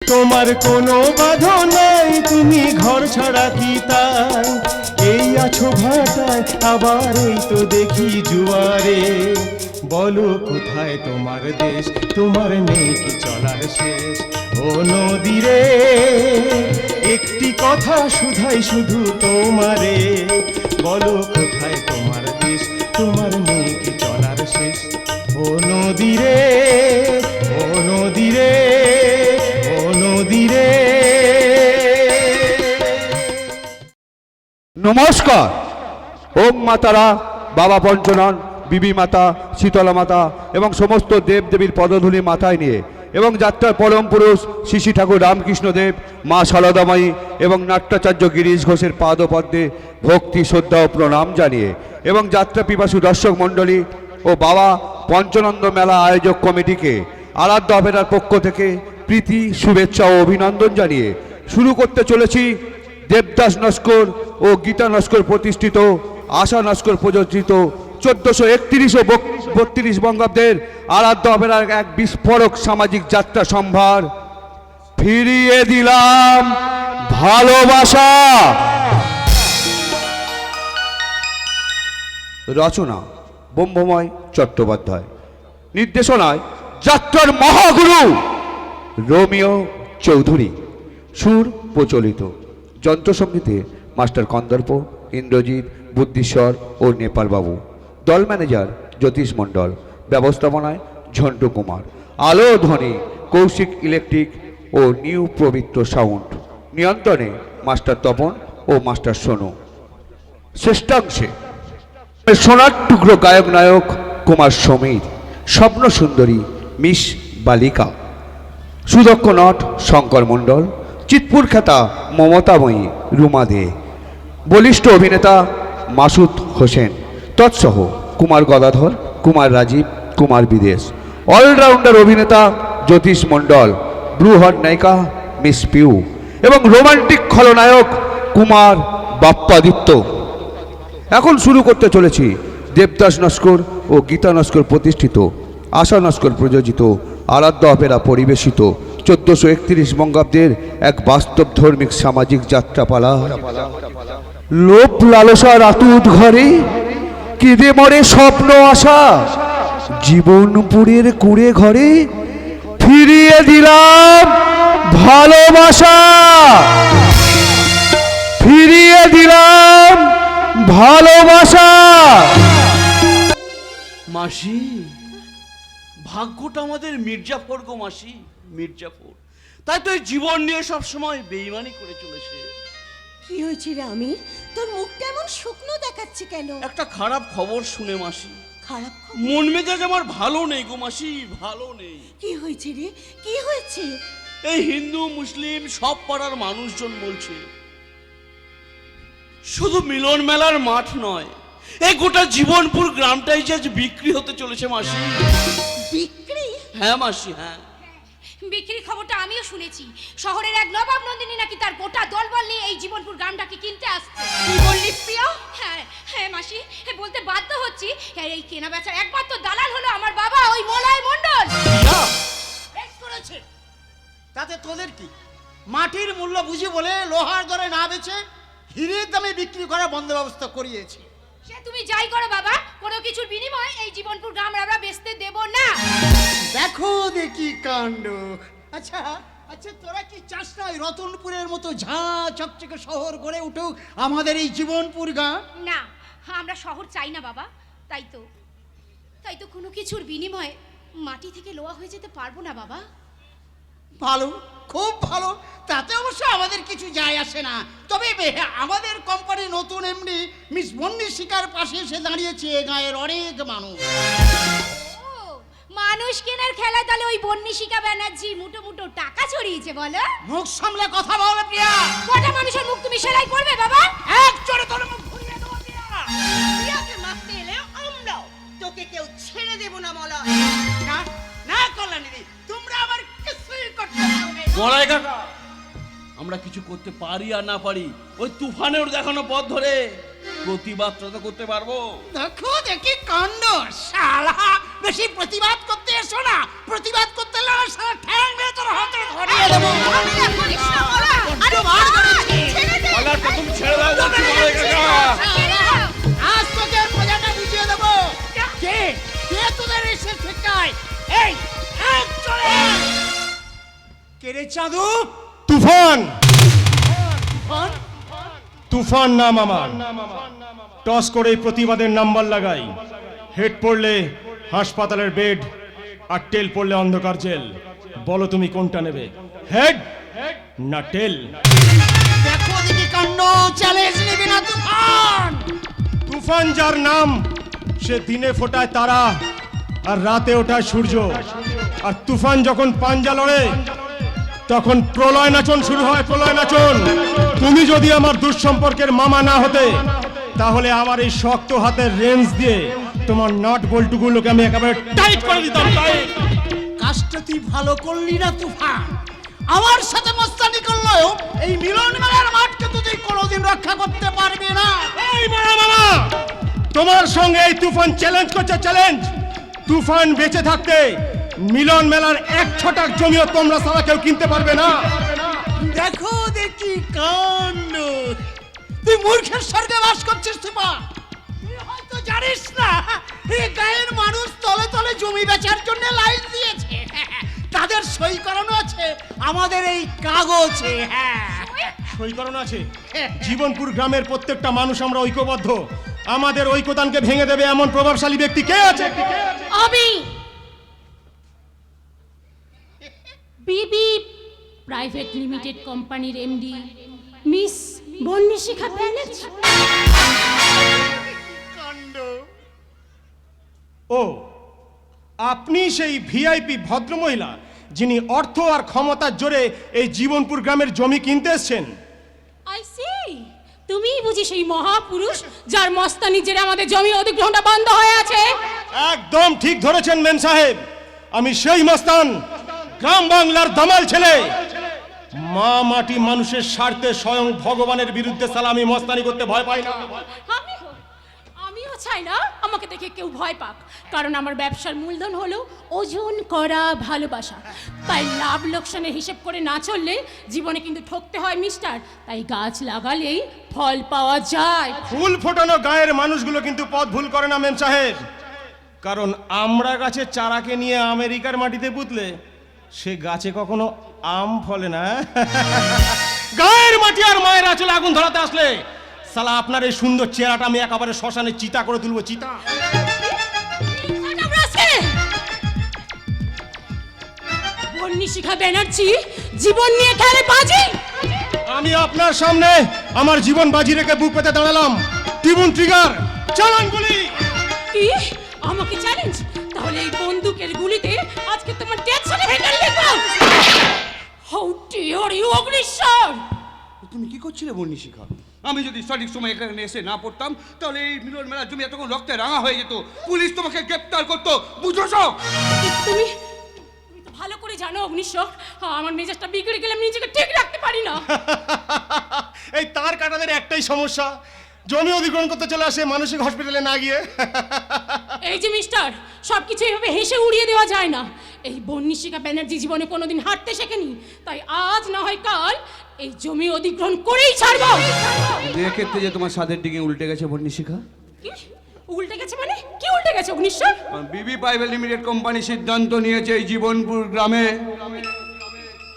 তোমার কোনো বাধা নাই, তুমি ঘর ছাড়া কি তাই? এই আছো ভাটায়, আবার এই তো দেখি জুয়ারে। বলো কোথায় তোমার দেশ, তোমার নেই কি চলার শেষ? ও নদী রে, একটি কথা শুধাই শুধু তোমারে। বলো কোথায় তোমার দেশ, তোমার নেই কি চলার শেষ? ও নদী রে, ও নদী রে, ও নদী রে। নমস্কার। ওম মাতারা, বাবা পঞ্চনন, বিবি মাতা, শীতলা মাতা এবং সমস্ত দেবদেবীর পদধূলি মাথায় নিয়ে এবং যাত্রার পরম পুরুষ শ্রী ঠাকুর রামকৃষ্ণদেব, মা সারদাময়ী এবং নাট্যাচার্য গিরিশ ঘোষের পাদপদ্মে ভক্তি শ্রদ্ধা ও প্রণাম জানিয়ে এবং যাত্রা পিপাসু দর্শক মণ্ডলী ও বাবা পঞ্চনন্দ মেলা আয়োজক কমিটিকে আরাধ্য অপেরার পক্ষ থেকে প্রীতি, শুভেচ্ছা ও অভিনন্দন জানিয়ে শুরু করতে চলেছি দেবদাস নস্কর ও গীতা নস্কর প্রতিষ্ঠিত, আশা নস্কর প্রযোজিত 1431 ও 32 বঙ্গাব্দের আরাধ্য অপেরার এক বিস্ফোরক সামাজিক যাত্রা সম্ভার ফিরিয়ে দিলাম ভালোবাসা। রচনা ব্রহ্মময় চট্টোপাধ্যায়, নির্দেশনায় যাত্রার মহাগুরু রোমিও চৌধুরী, সুর প্রচলিত, যন্ত্রসঙ্গীতে মাস্টার কন্দর্প, ইন্দ্রজিৎ, বুদ্ধিশ্বর ও নেপালবাবু, দল ম্যানেজার জ্যোতিষ মণ্ডল, ব্যবস্থাপনায় ঝন্টু কুমার, আলো ধ্বনি কৌশিক ইলেকট্রিক ও নিউ পবিত্র সাউন্ড, নিয়ন্ত্রণে মাস্টার তপন ও মাস্টার সোনু। শ্রেষ্ঠাংশে সোনার টুকরো গায়ক নায়ক কুমার সমীর, স্বপ্ন সুন্দরী মিস বালিকা, সুদক্ষ নট শঙ্কর মণ্ডল, চিৎপুর খ্যাতা মমতাময়ী রুমা দে, বলিষ্ঠ অভিনেতা মাসুদ হোসেন, তৎসহ কুমার গদাধর, কুমার রাজীব, কুমার বিদেশ, অলরাউন্ডার অভিনেতা জ্যোতিষ মণ্ডল, ব্রুহট নায়িকা মিস পিউ এবং রোমান্টিক খলনায়ক কুমার বাপ্পাদিত্য। এখন শুরু করতে চলেছি দেবদাস নস্কর ও গীতা নস্কর প্রতিষ্ঠিত, আশা নস্কর প্রযোজিত, আরাধ্য অপেরা পরিবেশিত 1431 বঙ্গাব্দের এক বাস্তব ধর্মিক সামাজিক যাত্রাপালা। লোভ লালসার আতুত ঘরে কেঁদে মরে স্বপ্ন আশা, জীবনপুরের কুড়ে ঘরে ফিরিয়ে দিলাম ভালোবাসা, ফিরিয়ে দিলাম ভালোবাসা। মাসি, ভাগ্যটা আমাদের মির্জাফর গো মাসি, মির্জাফর। তাই তো এই জীবন নিয়ে সব সময় বেইমানি করে চলেছে। কি হয়েছে রে আমির, তোর মুখটা এমন শুকনো দেখাচ্ছে কেন? একটা খারাপ খবর শুনে মাসি, খারাপ খবর? মন মেজাজ আমার ভালো নেই গো মাসি, ভালো নেই। কি হয়েছে রে, কি হয়েছে? এই হিন্দু মুসলিম সব পাড়ার মানুষজন বলছে শুধু মিলন মেলার মাঠ নয়, এই গোটা জীবনপুর গ্রামটাই যে আজ বিক্রি হতে চলেছে মাসি। বিক্রি? হ্যাঁ মাসি, হ্যাঁ। বিক্রির খবরটা আমিও শুনেছি। শহরের এক নবাব নন্দিনী নাকি তার গোটা দলবল নিয়ে এই জীবনপুর গ্রামটাকে কিনতে আসছে। কি বললি প্রিয়া? হ্যাঁ হ্যাঁ মাসি, বলতে বাধ্য হচ্ছি, এই কেনা বেচার একমাত্র দালাল হলো আমার বাবা, ওই মলয় মণ্ডল। বেশ করেছে, তাতে তোদের কি? মাটির মূল্য বুঝি বলে লোহার দরে না বেচে হীরের দামে বিক্রি করার বন্দোবস্ত করিয়েছে। সে তুমি যাই করো বাবা, কোনো কিছুর বিনিময়ে এই জীবনপুর গ্রাম আমরা বেচতে দেব না। দেখো দেখি কাণ্ড। আচ্ছা আচ্ছা, তোরা কি চাস না রতনপুরের মতো ঝাঁ চকচকে শহর গড়ে উঠুক আমাদের এই জীবনপুর গ্রাম? না, আমরা শহর চাই না বাবা। তাই তো কোনো কিছুর বিনিময়ে মাটি থেকে লোহা হয়ে যেতে পারবো না বাবা। ভালো, খুব ভালো, তাতে অবশ্য আমাদের কিছু যায় আসে না। তবে আমাদের কোম্পানি নতুন এমডি মিস বন্নি শিকার পাশে এসে দাঁড়িয়েছে গায়ের অনেক মানুষ। মানুষ কেনার খেলা তাহলে ওই বন্নিশিকা ব্যানার্জি মুটো মুটো টাকা ছড়িয়েছে বলো? মুখ সামলে কথা বলো প্রিয়া। কটা মানুষের মুখ তুমি সেলাই করবে বাবা? এক চড়ে তোর মুখ ঘুরিয়ে দেবো প্রিয়া। প্রিয়াকে মারতে এলে আমরাও তোকে কেউ ছেড়ে দেব না মলয়। না না কল্যাণী, তোমরা আবার কিছুই করতে পারবে না। বলাই কাকা, আমরা কিছু করতে পারি আর না পারি ওই তুফানের দেখানো পথ ধরে প্রতিবাদটা তো করতে পারবো। দেখো দেখি কাণ্ড, শালা বেশি প্রতিবাদ করতে এসো না। প্রতিবাদ করতে এলে আমার শালা ঠ্যাং মেরে তোর হাতে ধরিয়ে দেবো। আমি আর করিস না, বলা। বড্ড বার করেছি। ছেড়ে দে। পালাটা তুমি ছেড়ে দাও বলছি বলে কাকা। আজ তোকে মজাটা বুঝিয়ে দেবো। কে কে তোদের এসে ঠেকায়? এই এক চলে আয়। কে রে চাঁদু? তুফান, ফোন তুফান নাম আমার। টস করে প্রতিবাদের নাম্বার লাগাই। হেড পড়লে হাসপাতালের বেড, আর টেল পড়লে অন্ধকার জেল। বলো তুমি কোনটা নেবে, হেড না টেল? দেখো দেখি কাণ্ড, চ্যালেঞ্জ নিবি না তুফান? তুফান যার নাম, সে দিনে ফোটায় তারা আর রাতে ওঠায় সূর্য। আর তুফান যখন পাঞ্জা লড়ে তখন প্রলয় নাচন শুরু হয়, প্রলয় নাচন। তুমি যদি আমার দুঃসম্পর্কের মামা না হতে, তাহলে আমার এই শক্ত হাতের রেঞ্জ দিয়ে তোমার নাট বল্টুগুলোকে আমি একেবারে টাইট করে দিতাম, টাইট। কাজটা তুই ভালো করলি না তুফান। আমার সাথে মস্তানি করলো, এই মিলন মেলার মাঠকে তো তুই কোনোদিন রক্ষা করতে পারবি না। এই বড় মামা, তোমার সঙ্গে এই তুফান চ্যালেঞ্জ করছে, চ্যালেঞ্জ। তুফান বেঁচে থাকতে মিলন মেলার 1 ছটাক জমিও তোমরা ছাড়া কেউ কিনতে পারবে না। দেখো দেখি কাণ্ড, তুই মূর্খের স্বর্গে বাস করছিস তুফান। তুই হয়তো জানিস না, এই গায়ের মানুষ তলে তলে জমি বেচার জন্য লাইন দিয়েছে। তাদের সই করানো আছে আমাদের এই কাগজে। হ্যাঁ, সই করানো আছে। জীবনপুর গ্রামের প্রত্যেকটা মানুষ আমরা ঐক্যবদ্ধ। আমাদের ঐক্যতানকে ভেঙে দেবে এমন প্রভাবশালী ব্যক্তি কে আছে? আমি বিবি প্রাইভেট লিমিটেড কোম্পানির এমডি মিস বন্নিশিখা ব্যানার্জি। ও, আপনি সেই ভিআইপি ভদ্রমহিলা যিনি অর্থ আর ক্ষমতার জোরে এই জীবনপুর গ্রামের জমি কিনতে এসেছেন। আই সি, তুমিই বুঝি সেই মহাপুরুষ যার মস্তানি জেরে আমাদের জমি অধিগ্রহণটা বন্ধ হয়ে আছে? একদম ঠিক ধরেছেন মেম সাহেব, আমি সেই মস্তান, গ্রাম বাংলার দামাল ছেলে। মা মাটি মানুষের স্বার্থে স্বয়ং ভগবানের বিরুদ্ধে সালামি মস্তানি করতে ভয় পাই না। আমিও চাই না আমাকে দেখে কেউ ভয় পাক, কারণ আমার ব্যবসার মূলধন হলো ওজন করা ভালোবাসা। তাই লাভ লোকসানের হিসেব করে না চললে জীবনে কিন্তু ঠকতে হয় মিস্টার। তাই গাছ লাগালেই ফল পাওয়া যায়। ফুল ফোটানো গায়ের মানুষগুলো কিন্তু পথ ভুল করে না মেম সাহেব, কারণ আমরা গাছের চারাকে নিয়ে আমেরিকার মাটিতে পুঁতলে সে গাছে কখনো আম ফলে না। গায়ের মাটি আর মায়ের আঁচলে আগুন ধরাতে আসলে সালা আপনার এই সুন্দর চেহারাটা আমি একেবারে শ্মশানে চিতা করে তুলবো, চিতা। বন্নিশিখা ব্যানার্জি জীবন নিয়ে খেলে বাজি। আমি আপনার সামনে আমার জীবন বাজি রেখে বুক পেতে দাঁড়ালাম। টিবুন ট্রিগার, চালান গুলি। কি আমাকে চ্যালেঞ্জ? তাহলে এই বন্দুকের গুলিতে আজকে তোমার ডেথ সার্টিফিকেট লিখো। How dare you Agnishwar! তুমি কি করছিলে বন্নিশিখা? আমি যদি সঠিক সময় এখানে এসে না পড়তাম, তাহলে এই মিলন মেলার জমি এতক্ষণ রক্তে রাঙা হয়ে যেত। পুলিশ তোমাকে গ্রেপ্তার করতো, বুঝেছো? তুমি তো ভালো করে জানো অগ্নিশ্বর, আমার মেজাজটা বিগড়ে গেলে আমি নিজেকে ঠিক রাখতে পারি না। এই তার কাটাদের একটাই সমস্যা, জমি অধিগ্রহণ করতে চলে আসে মানসিক হসপিটালে না গিয়ে। এই যে মিস্টার, সবকিছু এইভাবে হেসে উড়িয়ে দেওয়া যায় না। এই বন্নিশিখা ব্যানার্জি জীবনে কোনোদিন হাঁটতে শেখেনি, তাই আজ না হয় কাল এই জমি অধিগ্রহণ করেই ছাড়বো। এক্ষেত্রে যে তোমার স্বাদের দিকে উল্টে গেছে বন্নিশিখা। কি উল্টে গেছে মানে? কি উল্টে গেছে অগ্নিশ্বর? বিবি প্রাইভেট লিমিটেড কোম্পানি সিদ্ধান্ত নিয়েছে এই জীবনপুর গ্রামে।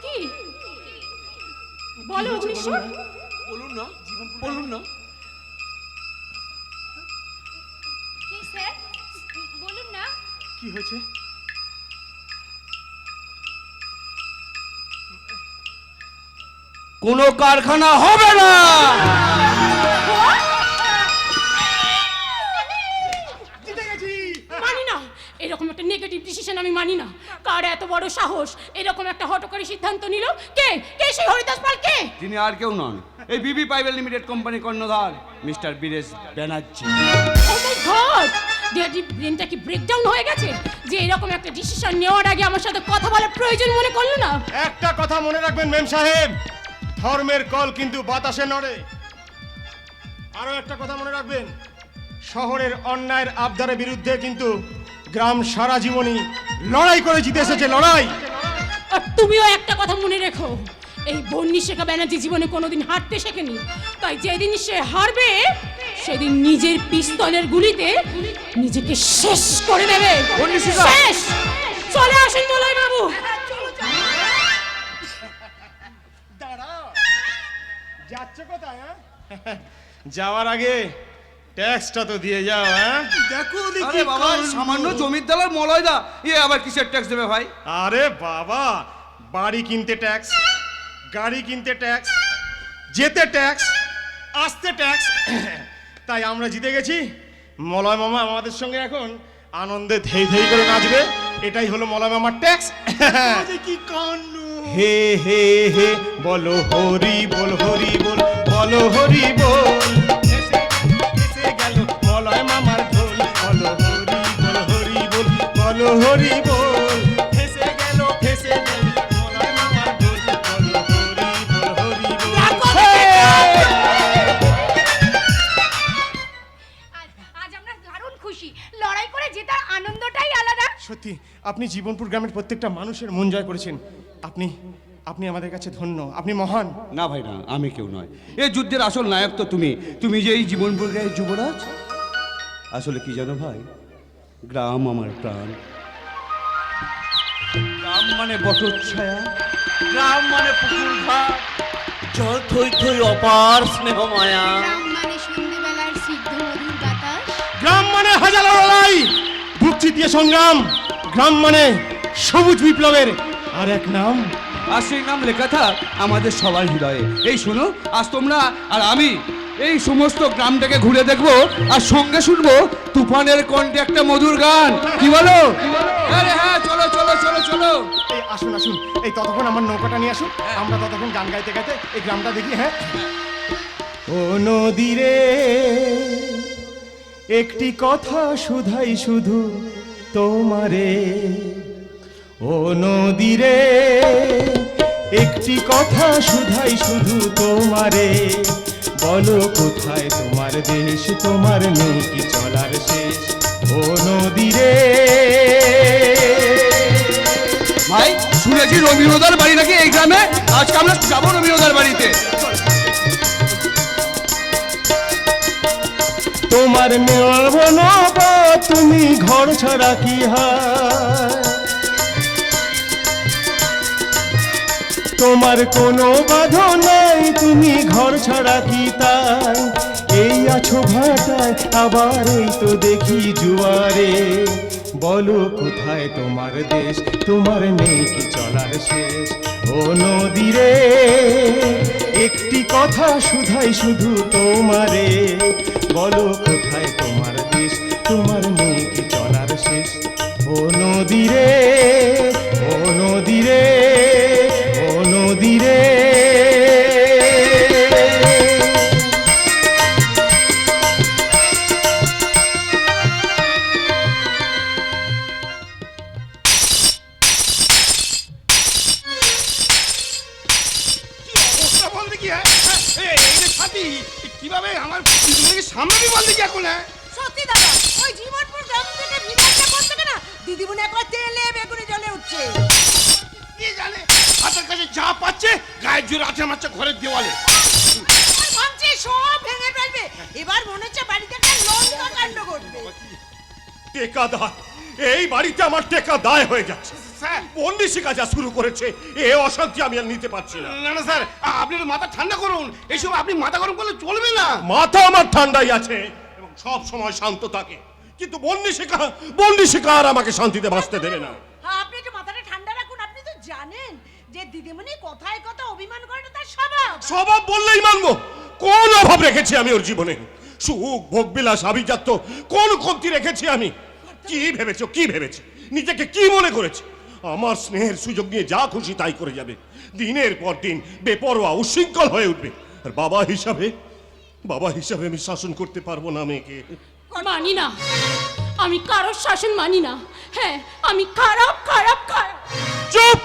কি বলো অগ্নিশ্বর? বলুন না, বলুন না। কি স্যার, বলুন না। কি হয়েছে? কোনো কারখানা হবে না। মানি না, এরকম একটা নেগেটিভ ডিসিশন আমি মানি না। কার এত বড় সাহস এরকম একটা হঠকারী সিদ্ধান্ত নিল? কে কে সেই হরিদাস পাল? কে? তিনি আর কেউ নন, এই বিবি প্রাইভেট লিমিটেড কোম্পানির কর্ণধার মিস্টার বীরেশ ব্যানার্জি। ও মাই গড, ড্যাডি ব্রেনটা কি ব্রেকডাউন হয়ে গেছে যে এরকম একটা ডিসিশন নেওয়ার আগে আমার সাথে কথা বলার প্রয়োজন মনে করলো না? একটা কথা মনে রাখবেন মেম সাহেব, ধর্মের কল কিন্তু বাতাসে নড়ে। আরো একটা কথা মনে রাখবেন, শহরের অন্যায়ের আবদারের বিরুদ্ধে কিন্তু গ্রাম সারা জীবনই লড়াই করে জিতে এসেছে, লড়াই। আর তুমিও একটা কথা মনে রেখো, এই বন্নিশিখা ব্যানার্জি জীবনে কোনোদিন হারতে শেখেনি, তাই যেদিন সে হারবে সেদিন নিজের পিস্তলের গুলিতে নিজেকে শেষ করে দেবে। বন্নিশিখা! শেষ! চলে আসুন মলয় বাবু। যাচ্ছে কোথায়? যাওয়ার আগে ট্যাক্সটা তো দিয়ে যাও। দেখো আরে দেখি বাবা, কাণ্ড। সামান্য জমিদার মলয়দা, আবার কিসের ট্যাক্স দেবে ভাই? আরে বাবা, বাড়ি কিনতে ট্যাক্স, গাড়ি কিনতে ট্যাক্স, যেতে ট্যাক্স, আসতে ট্যাক্স। তাই আমরা জিতে গেছি। মলয় মামা আমাদের সঙ্গে এখন আনন্দে ধেই ধেই করে নাচবে। এটাই হলো মলয় মামার ট্যাক্স। দেখি কাণ্ড। হে হে হে বলো হরি বল, হরি বল, বলো হরি বল। এসে গেল মলয় মামার ঢোল, বলো হরি বল, হরি বল, বলো হরি বল। এসে গেল মলয় মামার ঢোল, বলো হরি বল, হরি বল। আজ আমরা দারুণ খুশি, লড়াই করে জেতার আনন্দটাই আলাদা। সত্যি আপনি জীবনপুর গ্রামের প্রত্যেকটা মানুষের মন জয় করেছেন। আপনি আমাদের কাছে ধন্য, আপনি মহান। না ভাই না, আমি কেউ নয়। এই যুদ্ধের আসল নায়ক তো তুমি যে এই জীবনপুর গায়ের যুবরাজ। আসলে কি জানো ভাই, গ্রাম আমার প্রাণ। গ্রাম মানে বটচ্ছায়া, গ্রাম মানে পুকুর ঘাট, জল থই থই অপার স্নেহ মায়া। গ্রাম মানে সন্ধ্যেবেলার সিদ্ধ মধুর বাতাস। গ্রাম মানে হাজারো লড়াই, বুক চিতিয়ে সংগ্রাম। গ্রাম মানে সবুজ বিপ্লবের আর এক নাম। আর সেই নাম লেখা থাক আমাদের সবার হৃদয়ে। এই শোনো, আজ তোমরা আর আমি এই সমস্ত গ্রামটাকে ঘুরে দেখবো, আর সঙ্গে শুনবো তুফানের কণ্ঠে একটা মধুর গান। কি বলো? আরে হ্যাঁ, চলো চলো চলো চলো। এই আসুন আসুন, এই ততক্ষণ আমার নৌকাটা নিয়ে আসুন, আমরা ততক্ষণ গান গাইতে গাইতে এই গ্রামটা দেখি। হ্যাঁ। ও নদীরে একটি কথা শুধাই শুধু তোমারে, ও নদীরে একটি কথা শুধাই শুধু তোমারে। বলো কোথায় তোমার দেশ, তোমার নেই কি চলার শেষ। ও নদীরে। ভাই শুনেছি রবীন্দ্রদার বাড়ি নাকি এই গ্রামে, আজকে আমরা যাবো রবীন্দ্রদার বাড়িতে। তোমার নেব না তুমি ঘর ছাড়া কি হয়, তোমার কোনো বাধা নাই তুমি ঘর ছাড়া কি তাই। এই আছো ভাটায় আবার এই তো দেখি জুয়ারে। বলো কোথায় তোমার দেশ, তোমার নেই কি চলার শেষ। ও নদীরে একটি কথা শুধাই শুধু তোমারে। বলো কোথায় তোমার দেশ, তোমার নেই কি চলার শেষ। ও নদীরে, ও নদীরে, ও নদীরে। কিভাবে আমার সামনে বলতে কি এখন? সত্যি দাদা, ওই জীবনপুর গ্রাম থেকে ভিড়াটা করতে না দিদিমণি একবার তেলে বেগুনি জ্বলে উঠছে। কি জানে হাতের কাছে যা পাচ্ছে গায়ের জোরে আছে মারছে ঘরের দেওয়ালে। ওই ভাবছি সব ভেঙে ফেলবে। এবার মনে হচ্ছে বাড়িতে একটা লঙ্কা কাণ্ড ঘটবে। টেকাদার, এই বাড়িতে আমার টেকা দায় হয়ে যাচ্ছে। বন্দিশিকা যা শুরু করেছে, এ অশান্তি আমি আর নিতে পারছি না। না না স্যার, আপনি একটু মাথা ঠান্ডা করুন। এইসব আপনি মাথা গরম করলে চলবে না। মাথা আমার ঠান্ডাই আছে এবং সব সময় শান্ত থাকে, কিন্তু বন্দিশিকা আর আমাকে শান্তিতে বাঁচতে দেবে না। আপনি একটু মাথাটা ঠান্ডা রাখুন। আপনি তো জানেন যে দিদিমণি কথায় কথা অভিমান করাটা তার স্বভাব। স্বভাব বললেই মানবো। কোন অভাব রেখেছি আমি ওর জীবনে? সুখ ভোগবিলাস আভিজাত্য কোন কমতি রেখেছি আমি? কি ভেবেছো নিজেকে কি মনে করেছে? আমার স্নেহের সুযোগ নিয়ে যা খুশি তাই করে যাবে, দিনের পর দিন বেপরোয়া উশৃঙ্খল হয়ে উঠবে। আর বাবা হিসাবে আমি শাসন করতে পারবো না মেয়েকে। মানি না, আমি কারোর শাসন মানি না। হ্যাঁ, আমি খারাপ খারাপ খারাপ। চুপ,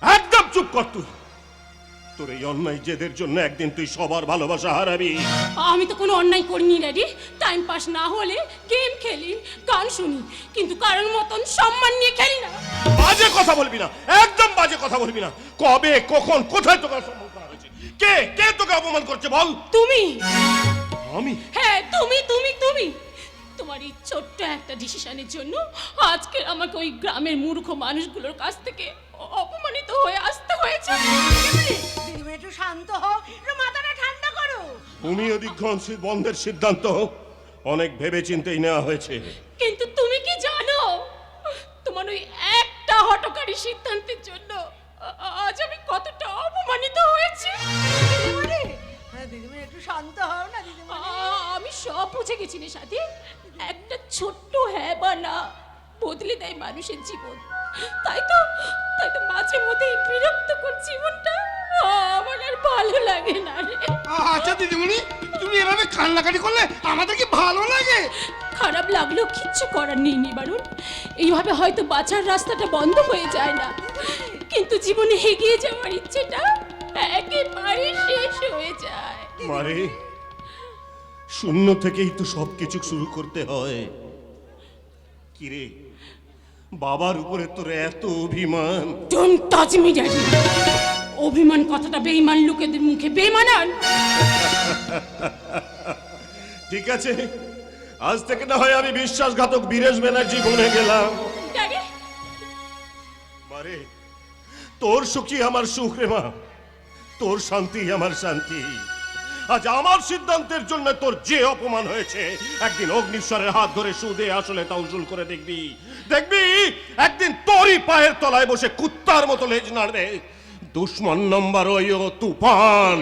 একদম চুপ কর তুই। তোর এই অন্যায় জেদের জন্য একদিন তুই সবার ভালোবাসা হারাবি। আমি তো কোনো অন্যায় করিনি রেডি। টাইম পাস না হলে গেম খেলি, গান শুনি, কিন্তু কারোর মতন সম্মান নিয়ে খেলি না। বাজে কথা বলবি না, একদম বাজে কথা বলবি না। কবে, কখন, কোথায় তোকে অসম্মান করা হয়েছে? কে কে তোকে অপমান করছে বল? তুমি। আমি? হ্যাঁ তুমি তুমি তুমি। তোমার এই ছোট্ট একটা ডিসিশনের জন্য আজকে আমাকে ওই গ্রামের মূর্খ মানুষগুলোর কাছ থেকে অপমানিত হয়ে আসতে হয়েছে। দিদিমণি একটু শান্ত হও, একটু মাথাটা ঠান্ডা করো। ভূমি অধিগ্রহণ বন্ধের সিদ্ধান্ত অনেক ভেবে চিন্তেই নেওয়া হয়েছে। কিন্তু তুমি কি জানো, তোমার ওই একটা হঠকারী সিদ্ধান্তের জন্য আজ আমি কতটা অপমানিত হয়েছি। দিদিমণি, হ্যাঁ দিদিমণি একটু শান্ত হও না দিদিমণি। আমি সব বুঝে গেছি রে সাথী। একটা ছোট্ট হ্যাঁ বা না বদলে দেয় মানুষের জীবন। তাই তো মাঝে মধ্যে এই বিরক্তকর জীবনটা আমার আর ভালো লাগে না রে। আচ্ছা দিদিমণি, তুমি এভাবে কান্নাকাটি করলে আমাদের কি ভালো লাগে? খারাপ লাগলেও কিচ্ছু করার নেই নিবারণ। এইভাবে হয়তো বাঁচার রাস্তাটা বন্ধ হয়ে যায় না, কিন্তু জীবনে এগিয়ে যাওয়ার ইচ্ছেটা একেবারে শেষ হয়ে যায়। মারে, শূন্য থেকেই তো সবকিছু শুরু করতে হয়। কিরে, বাবার উপরে তোর এত অভিমান? Don't touch me daddy. অভিমান কথাটা বেঈমান লোকেদের মুখে বেমানান। ঠিক আছে, আজ থেকে না হয় আমি বিশ্বাসঘাতক বীরেশ ব্যানার্জি বনে গেলাম। ড্যাডি, মারে, তোর সুখী আমার সুখ রে মা, তোর শান্তি আমার শান্তি। আজ আমার সিদ্ধান্তের জন্য তোর যে অপমান হয়েছে, একদিন অগ্নিশ্বরের হাত ধরে সুদে আসলে তা উসুল করে দেখবি। দেখবি একদিন তোরই পায়ের তলায় বসে কুত্তার মতো লেজ নাড়বে দুশ্মন নম্বর ওই তুফান।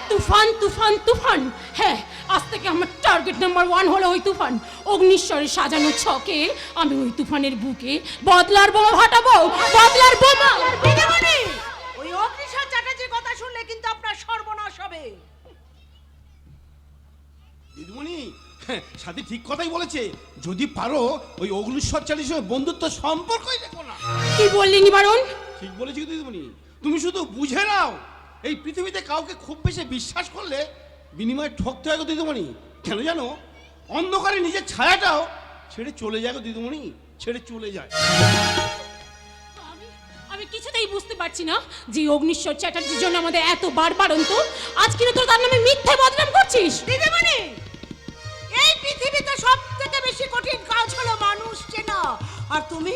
তুফান তুফান তুফান। হ্যাঁ, আজ থেকে আমার টার্গেট নাম্বার 1 হলো ওই তুফান। অগ্নিশ্বরের সাজানো ছকে আমি ওই তুফানের বুকে বদলার বোমা ফাটাবো, বদলার বোমা। দিদিমণি, ওই অগ্নিশ্বর চ্যাটার্জির কথা শুনলে কিন্তু আপনার সর্বনাশ হবে। দিদিমণি, সাথী ঠিক কথাই বলেছে। যদি পারো ওই অগ্নিশ্বর চালির সঙ্গে বন্ধুত্ব সম্পর্কই দেখো না। কি বললি নিবারণ? ঠিক বলেছি দিদিমণি, তুমি শুধু বুঝে নাও, এই পৃথিবীতে কাউকে খুব বেশি বিশ্বাস করলে বিনিময়ে ঠকতে হয় গো দিদিমণি। কেন জানো, অন্ধকারে নিজের ছায়াটাও ছেড়ে চলে যায় গো দিদিমণি, ছেড়ে চলে যায়। আমি কিছুতেই বুঝতে পারছি না যে অগ্নিশ্বর চ্যাটার্জির জন্য আমাদের এত বারবারন্ত। আজ কিনা তোর তার নামে মিথ্যে বদনাম করছিস। দিদিমণি, এই পৃথিবীতে সবথেকে বেশি কঠিন কাজ হলো মানুষ চেনা। আর তুমি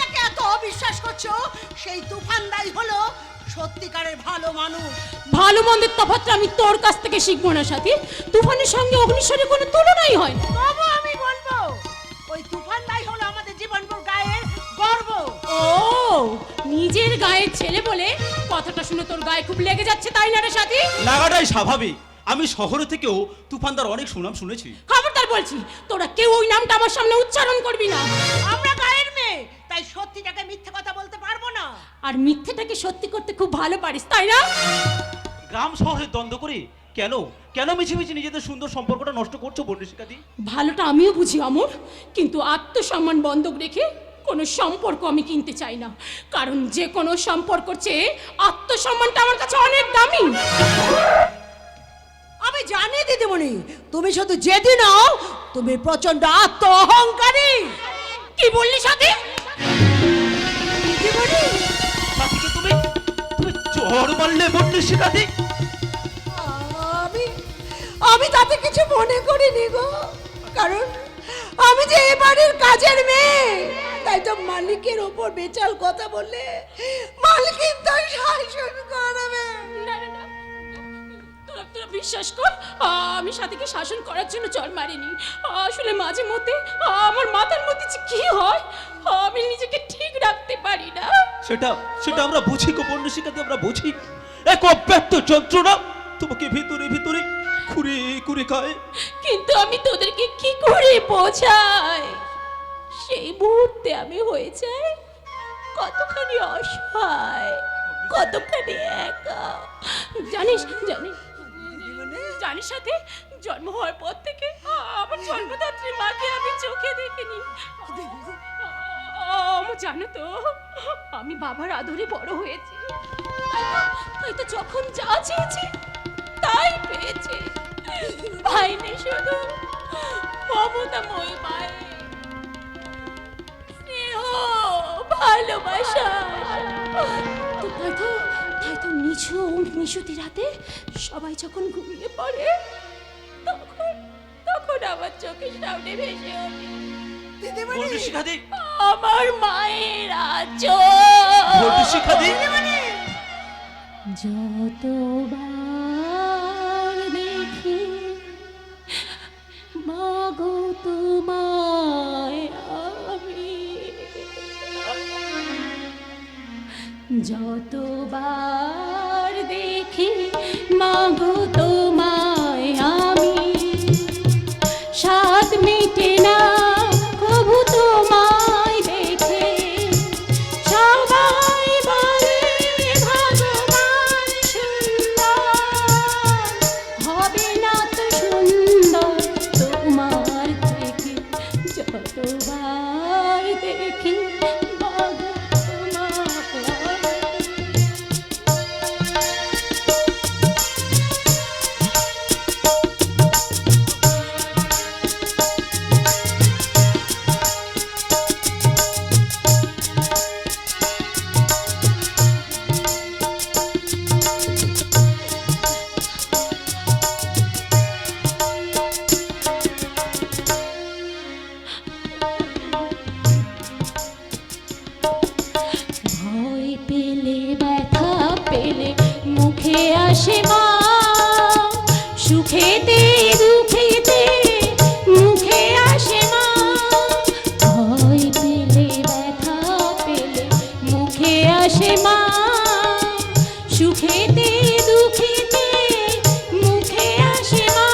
যাকে এত অবিশ্বাস করছো, সেই তুফানদাই হলো সত্যিকারের ভালো মানুষ। ভালো মন্দের তফাৎটা আমি তোর কাছ থেকে শিখবো না সাথী। তুফানের সঙ্গে অগ্নিশ্বরের কোনো তুলনাই হয় না। তবু আমি বলবো, ওই তুফানদাই হলো আমাদের জীবনপুর গায়ের গর্ব। ও, নিজের গায়ের ছেলে বলে কথাটা শুনে তোর গায়ে খুব লেগে যাচ্ছে, তাই না রে সাথী? লাগাটাই স্বাভাবিক। আমি শহরে থেকেও তুফানদার অনেক সুনাম শুনেছি। খবরদার বলছি, তোরা কেউ ওই নামটা আমার সামনে উচ্চারণ করবি না। আমরা গায়ের মেয়ে, তাই সত্যিটাকে মিথ্যে কথা বলতে পারবো না। আর মিথ্যেটাকে সত্যি করতে খুব ভালো পারিস, তাই না? গ্রাম শহরের দ্বন্দ্ব করে কেন কেন মিছিমিছি নিজেদের সুন্দর সম্পর্কটা নষ্ট করছো বর্ণিশিকাদি? ভালোটা আমিও বুঝি অমর, কিন্তু আত্মসম্মান বন্ধক রেখে কোনো সম্পর্ক আমি কিনতে চাই না। কারণ যে কোনো সম্পর্কের চেয়ে আত্মসম্মানটা আমার কাছে অনেক দামি। আমি জানি দিদিমণি, তুমি শুধু জেদি নাও, তুমি প্রচন্ড আত্ম অহংকারী। কি বললি সাথী? দিদিমণি, সাথীকে তুমি তুমি চোর মারলে বর্ণিশিকাদি? আমি তাতে কিছু মনে করিনি গো, কারণ আমি যে এই বাড়ির কাজের মেয়ে। তাই তো মালিকের ওপর বেচাল কথা বললে মালিক তো শাসন করবে। না না না, তোরা বিশ্বাস কর, আমি সাথীকে শাসন করার জন্য চর মারিনি। আসলে মাঝে মধ্যে আমার মাথার মধ্যে যে কি হয়, আমি নিজেকে ঠিক রাখতে পারি না। সেটা আমরা বুঝি গো বর্ণিশিকাদি, আমরা বুঝি। এক অব্যক্ত যন্ত্রণা তোমাকে ভিতরে ভিতরে খুঁড়ে খুঁড়ে খায়। কিন্তু আমি তোদেরকে কি করে বোঝাই? সেই মুহূর্তে আমি হয়ে যাই কতখানি অসহায়, কতখানি একা। জানিস সাথে জন্ম হওয়ার পর থেকে আমার জন্মদাত্রী মাকে আমি চোখে দেখিনি। জানো তো আমি বাবার আদরে বড় হয়েছি, তাই তো যখন যা চেয়েছি তাই পেয়েছি। পাইনি শুধু মমতাময় মায়ের স্নেহ ভালোবাসা। তাই তো নিশুতি রাতে সবাই যখন ঘুমিয়ে পড়ে তখন তখন আমার চোখের সামনে ভেসে ওঠে দিদিমণি বলবি শিখাদি, আমার মায়ের আঁচল। বলবি শিখাদি। যতবার দেখি মাগো তোমায় আমি, যতবার দেখি মাগো তোমায় আমি, স্বাদ মিটে না কবু তোমায় দেখে। সবাই বলে ভগবান সুন্দর, হবে না তো সুন্দর তোমার থেকে। যতবার দেখি মাগো তোমায়। ভয় পেলে ব্যথা পেলে মুখে আসে মা, সুখেতে দুঃখেতে মুখে আসে মা। ভয় পেলে ব্যথা পেলে মুখে আসে মা, সুখেতে দুঃখেতে মুখে আসে মা।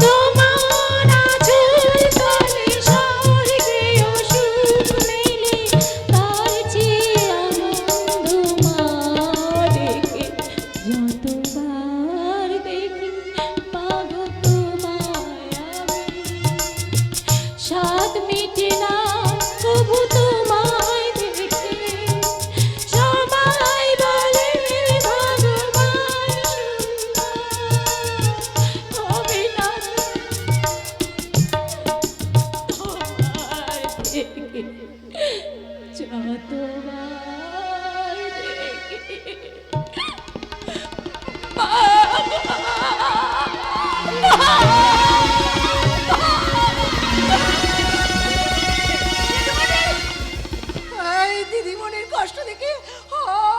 তোমার আঁচল তলে স্বর্গেও সুখ মেলে, তার চেয়ে আনন্দ মা ডেকে। যতবার দেখি মাগো তোমায় আমি, স্বাদ মিটে না তবু তোমায় দেখে। সবাই বলে ভগবান সুন্দর, হবে না তোমায় দেখে। যতবার দেখি এই দিদিমণির কষ্ট দেখে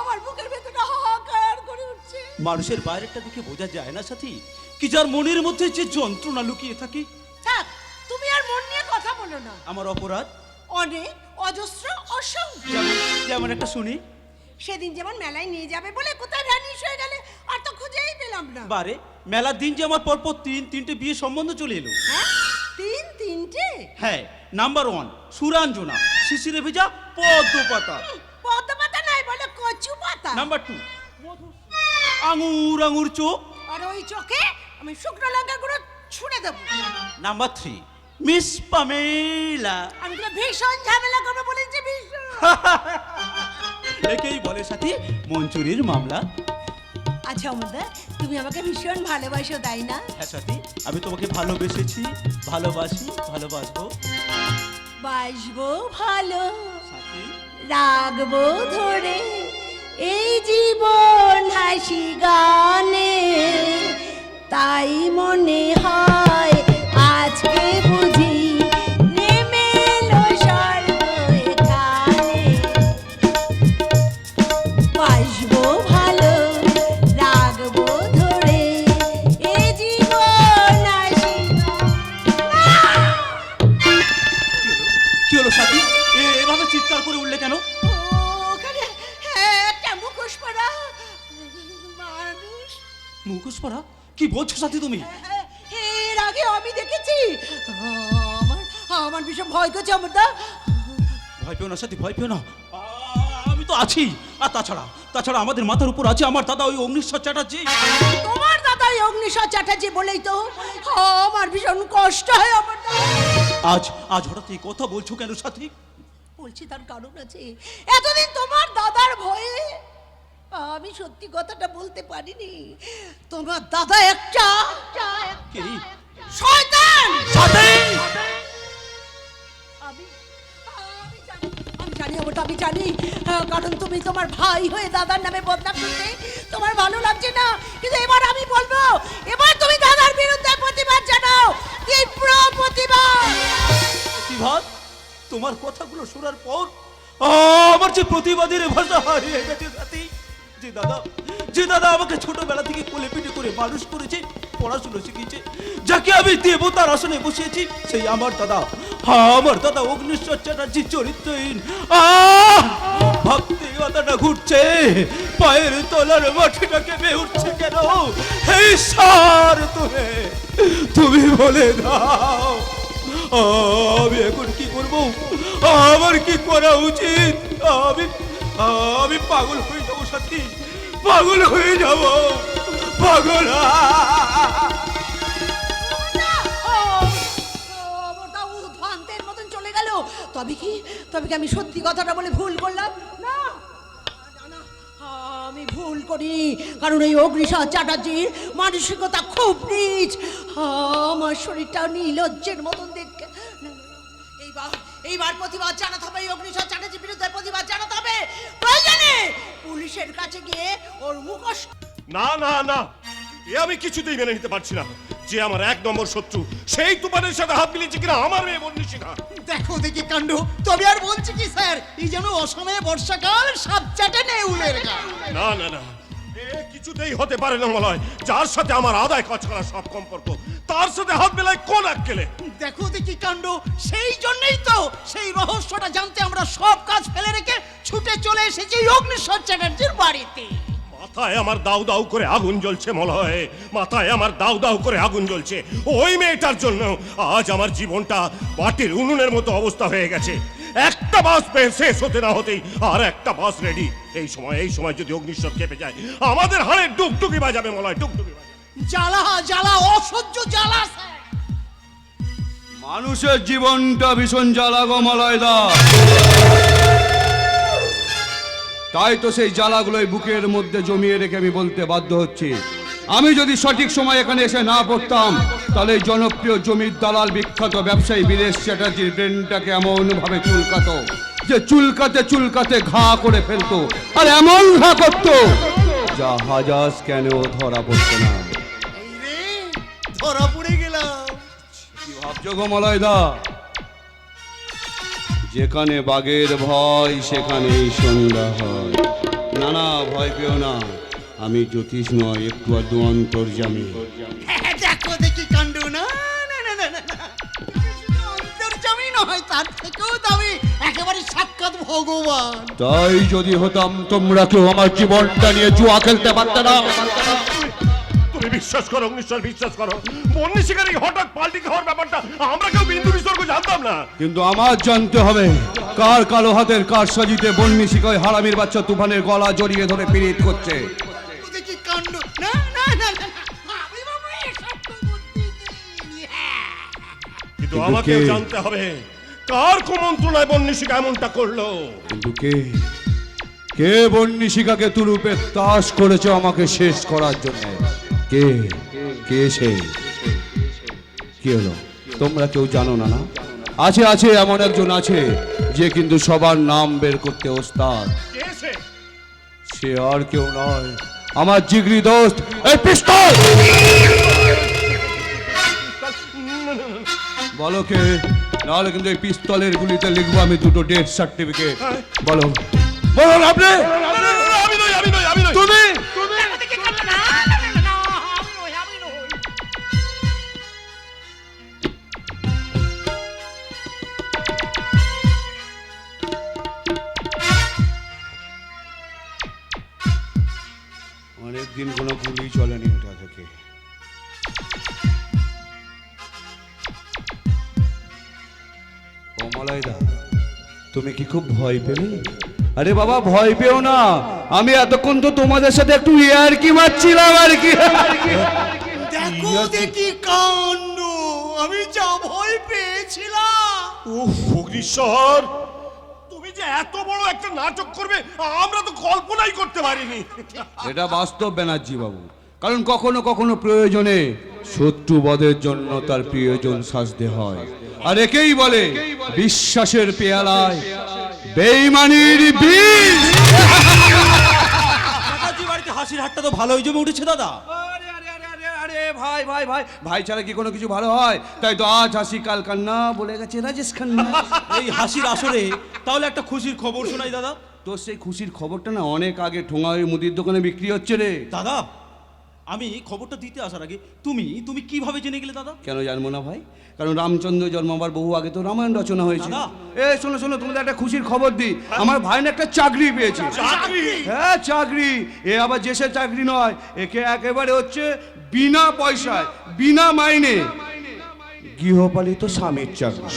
আমার বুকের ভেতরটা হাহাকার করে উঠছে। মানুষের বাইরেটা দেখে বোঝা যায় না সাথী, কি যার মনের মধ্যে যে যন্ত্রণা লুকিয়ে থাকে। থাক, তুমি আর মন নিয়ে কথা বলো না। আমার অপরাধ অনেক অজস্র অসংখ্য। যেমন একটা শুনি। সেদিন যেমন মেলায় নিয়ে যাবে বলে কোথায় ভ্যানিশ হয়ে গেলে, আর তো খুঁজেই পেলাম না। বারে মেলার দিন যে আমার পরপর তিনটে বিয়ে সম্বন্ধ চলে এলো। হ্যাঁ, তিনটে? হ্যাঁ, নাম্বার 1 সুরাঞ্জনা, শিশিরে ভেজা পদ্ম পাতা। পদ্ম পাতা নাই, বলে কচু পাতা। নাম্বার 2 আঙুর আঙুর চোখ। আর ওই চোখে আমি শুকনো লঙ্কা গুঁড়ো ছুঁড়ে দেবো। Number 3 miss Pamela. আমি তো ভীষণ ঝামেলা করবো বলেছি, ভীষণ। একেই বলে সাথী মঞ্জুরির মামলা। আচ্ছা অমরদা, তুমি আমাকে ভীষণ ভালোবাসো তাই না? হ্যাঁ সাথী, আমি তোমাকে ভালোবেসেছি, ভালোবাসি, ভালোবাসবো। বাসবো ভালো, সাথী রাখবো ধরে এই জীবন হাসি গানে। তাই মনে হয় আজকে বুঝি নেমে এলো স্বর্গ এখানে। বাসবো ভালো, রাখবো ধরে এই জীবন হাসি কি হলো সাথী, এভাবে চিৎকার করে উঠলে কেন? ওখানে একটা মুখোশ পরা মানুষ। মুখোশ পরা? কি বলছো সাথী তুমি? এর আগে আমি দেখেছি। আমার ভীষণ ভয় করছে অমরদা। ভয় পেও না সাথী, ভয় পেও না, আমি তো আছি। আর তাছাড়া আমাদের মাথার উপর আছে আমার দাদা ওই অগ্নিশ্বর চ্যাটার্জি। তোমার দাদা এই অগ্নিশ্বর চ্যাটার্জি বলেই তো আমার ভীষণ কষ্ট হয় অমরদা। আজ হঠাৎ এই কথা বলছো কেন সাথী? বলছি তার কারণ আছে। এতদিন তোমার দাদার ভয়ে আমি সত্যি কথাটা বলতে পারিনি। তোমার দাদা একটা কি শয়তান। সাথে আমি জানি ওটা আমি জানি, কারণ তুমি তোমার ভাই হয়ে দাদার নামে বদনাম করতে তোমার ভালো লাগছে না। কিন্তু এবার আমি বলবো, এবার তুমি দাদার বিরুদ্ধে প্রতিবাদ জানাও, তীব্র প্রতিবাদ। প্রতিবাদ? তোমার কথাগুলো শোনার পর আমার যে প্রতিবাদের ভাষা হারিয়ে গেছে সাথী। যে দাদা আমাকে ছোটবেলা থেকে কোলে পিঠে করে মানুষ করেছে, পড়াশুনো শিখিয়েছে, যাকে আমি দেবতার আসনে বসিয়েছি, সেই আমার দাদা অগ্নিশ্বর চ্যাটার্জি চরিত্রহীন। ভাবতে কথাটা ঘুরছে, পায়ের তলার মাটিটা কেঁপে উঠছে কেন? এই সার তুমি বলে দাও, আমি এখন কি করব? আমার কি করা উচিত? আমি পাগল হয়ে যাবো সাথী, পাগল হয়ে যাব, পাগল। উদ্ভ্রান্তের মতন চলে গেল। তবে কি আমি সত্যি কথাটা বলে ভুল করলাম? না, আমি ভুল করি, কারণ এই অগ্নিশ্বর চ্যাটার্জির মানসিকতা খুব নীচ। আমার শরীরটা নির্লজ্জের মতন দেখে। এইবার প্রতিবাদ জানাতে হবে, এই অগ্নিশ্বর চ্যাটার্জির বিরুদ্ধে প্রতিবাদ জানাতে হবে। প্রয়োজনে পুলিশের কাছে গিয়ে ওর মুখোশ। না না না, এ আমি কিছুতেই মেনে নিতে পারছি না। যে আমার এক নম্বর শত্রু, সেই তুফানের সাথে হাত মিলিয়েছে কিনা আমার মেয়ে বন্নিশিখা। দেখো দেখি কাণ্ড, তবে আর বলছি কি স্যার, এই যেন অসময়ে বর্ষাকাল, সাপ চাটে নেউলের গান। না না না, এ কিছুতেই হতে পারে না মলয়। যার সাথে আমার আদায় কাজ করা সব সম্পর্ক, তার সাথে হাত মেলায় কোন আক্কেলে? দেখো দেখি কাণ্ড, সেই জন্যই তো সেই রহস্যটা জানতে আমরা সব কাজ ফেলে রেখে ছুটে চলে এসেছি অগ্নিশ্বর চ্যাটার্জির বাড়িতে। মাথায় আমার দাউ দাউ করে আগুন জ্বলছে মলয়, মাথায় আমার দাউ দাউ করে আগুন জ্বলছে। ওই মেয়েটার জন্য আজ আমার জীবনটা মাটির উনুনের মতো অবস্থা হয়ে গেছে। একটা বাস শেষ হতে না হতেই আর একটা বাস রেডি। এই সময় যদি অগ্নিশ্বর কেঁপে যায়, আমাদের হাড়ে ডুকডুকি বাজাবে মলয়, ডুকডুকি বাজাবে। জ্বালা অসহ্য জ্বালা স্যার। মানুষের জীবনটা ভীষণ জ্বালা গো মলয়দা। তাই তো সেই জ্বালাগুলোই বুকের মধ্যে জমিয়ে রেখে আমি বলতে বাধ্য হচ্ছি, আমি যদি সঠিক সময় এখানে এসে না পড়তাম, তাহলে এই জনপ্রিয় জমির দালাল বিখ্যাত ব্যবসায়ী বীরেশ চ্যাটার্জির ব্রেনটাকে এমন ভাবে চুলকাতো যে চুলকাতে ঘা করে ফেলতো, আর এমন ঘা করতো যা হাজাজ কেন ধরা পড়তো না। ধরা পড়ে গেলাম। কি ভাবছো গো মলয়দা? যেখানে বাঘের ভয় সেখানেই সন্ধ্যা হয়। না না, ভয় পেও না, আমি জ্যোতিষ নয়, একটু আধটু অন্তর্যামী। দেখো দেখি কাণ্ড, না না না না না, অন্তর্যামী নয়, তার থেকেও দামি একেবারে সাক্ষাৎ ভগবান। তাই যদি হতাম, তোমরা কেউ আমার জীবনটা নিয়ে জুয়া খেলতে পারতে না। তুমি বিশ্বাস করো অগ্নিশ্বর, বিশ্বাস করো, বন্নিশিখার এই হঠাৎ পাল্টি খাওয়ার ব্যাপারটা আমরা কেউ বিন্দু বিসর্গ জানতাম না। কিন্তু আমার জানতে হবে, কার কালো হাতের কার সাজিতে বন্নিশিখায় হারামির বাচ্চা তুফানের গলা জড়িয়ে ধরে পীড়িত করছে। দেখি কাণ্ড, না না না না, আমি বাবা এসব তো বুদ্ধি দিইনি। কিন্তু আমাকে জানতে হবে, কার কুমন্ত্রণায় বন্নিশিখা এমনটা করলো। কিন্তু কে বন্নিশিখাকে তুরুপে তাস করেছে আমাকে শেষ করার জন্য? কে সে? কি হলো, তোমরা কেউ জানো না? না আছে, এমন একজন আছে যে কিন্তু সবার নাম বের করতে ওস্তাদ। সে আর কেউ নয়, আমার জিগরি দোস্ত এই পিস্তল। বলো কে, নাহলে কিন্তু এই পিস্তলের গুলিতে লিখবো আমি দুটো ডেথ সার্টিফিকেট। বলো আপনি। তুমি অনেকদিন কোনো গুলি চলেনি এটা থেকে। মলয়দা, তুমি কি খুব ভয় পেলে? আরে বাবা, ভয় পেও না, আমি এতক্ষণ তো তোমাদের সাথে একটু ইয়ার্কি মারছিলাম আর কি। দেখো দেখি কাণ্ড, আমি যা ভয় পেয়েছিলাম। উফ অগ্নিশ্বর, তুমি যে এত বড় একটা নাটক করবে আমরা তো কল্পনাই করতে পারিনি। এটা বাস্তব ব্যানার্জি বাবু, কারণ কখনো কখনো প্রয়োজনে শত্রু বধের জন্য তার প্রিয়জন সাজতে হয়, আর একেই বলে বিশ্বাসের পেয়ালায় বেঈমানির বিষ। কাকাজি বাড়িতে হাসির হাটটা তো ভালোই জমে উঠেছে দাদা। আরে আরে আরে আরে আরে ভাই ভাই ভাই ভাই ছাড়া কি কোনো কিছু ভালো হয়? তাই তো আজ হাসি কাল কান্না বলে গেছে রাজেশ খান্না। এই হাসির আসরে তাহলে একটা খুশির খবর শোনাই দাদা। তোর সেই খুশির খবরটা না অনেক আগে ঠোঙায় মুদির দোকানে বিক্রি হচ্ছে রে। দাদা আমি খবরটা দিতে আসার আগে তুমি কিভাবে জেনে গেলে দাদা? কেন জানবো না ভাই, কারণ রামচন্দ্র জন্মাবার বহু আগে তো রামায়ণ রচনা হয়েছে। দাদা। এ শোনো শোনো, তোমাদের একটা খুশির খবর দিই, আমার ভাই না একটা চাকরি পেয়েছে। চাকরি? হ্যাঁ চাকরি, এ আবার যে সে চাকরি নয়, একে একেবারে হচ্ছে বিনা পয়সায় বিনা মাইনে গৃহপালিত স্বামীর চাকরি।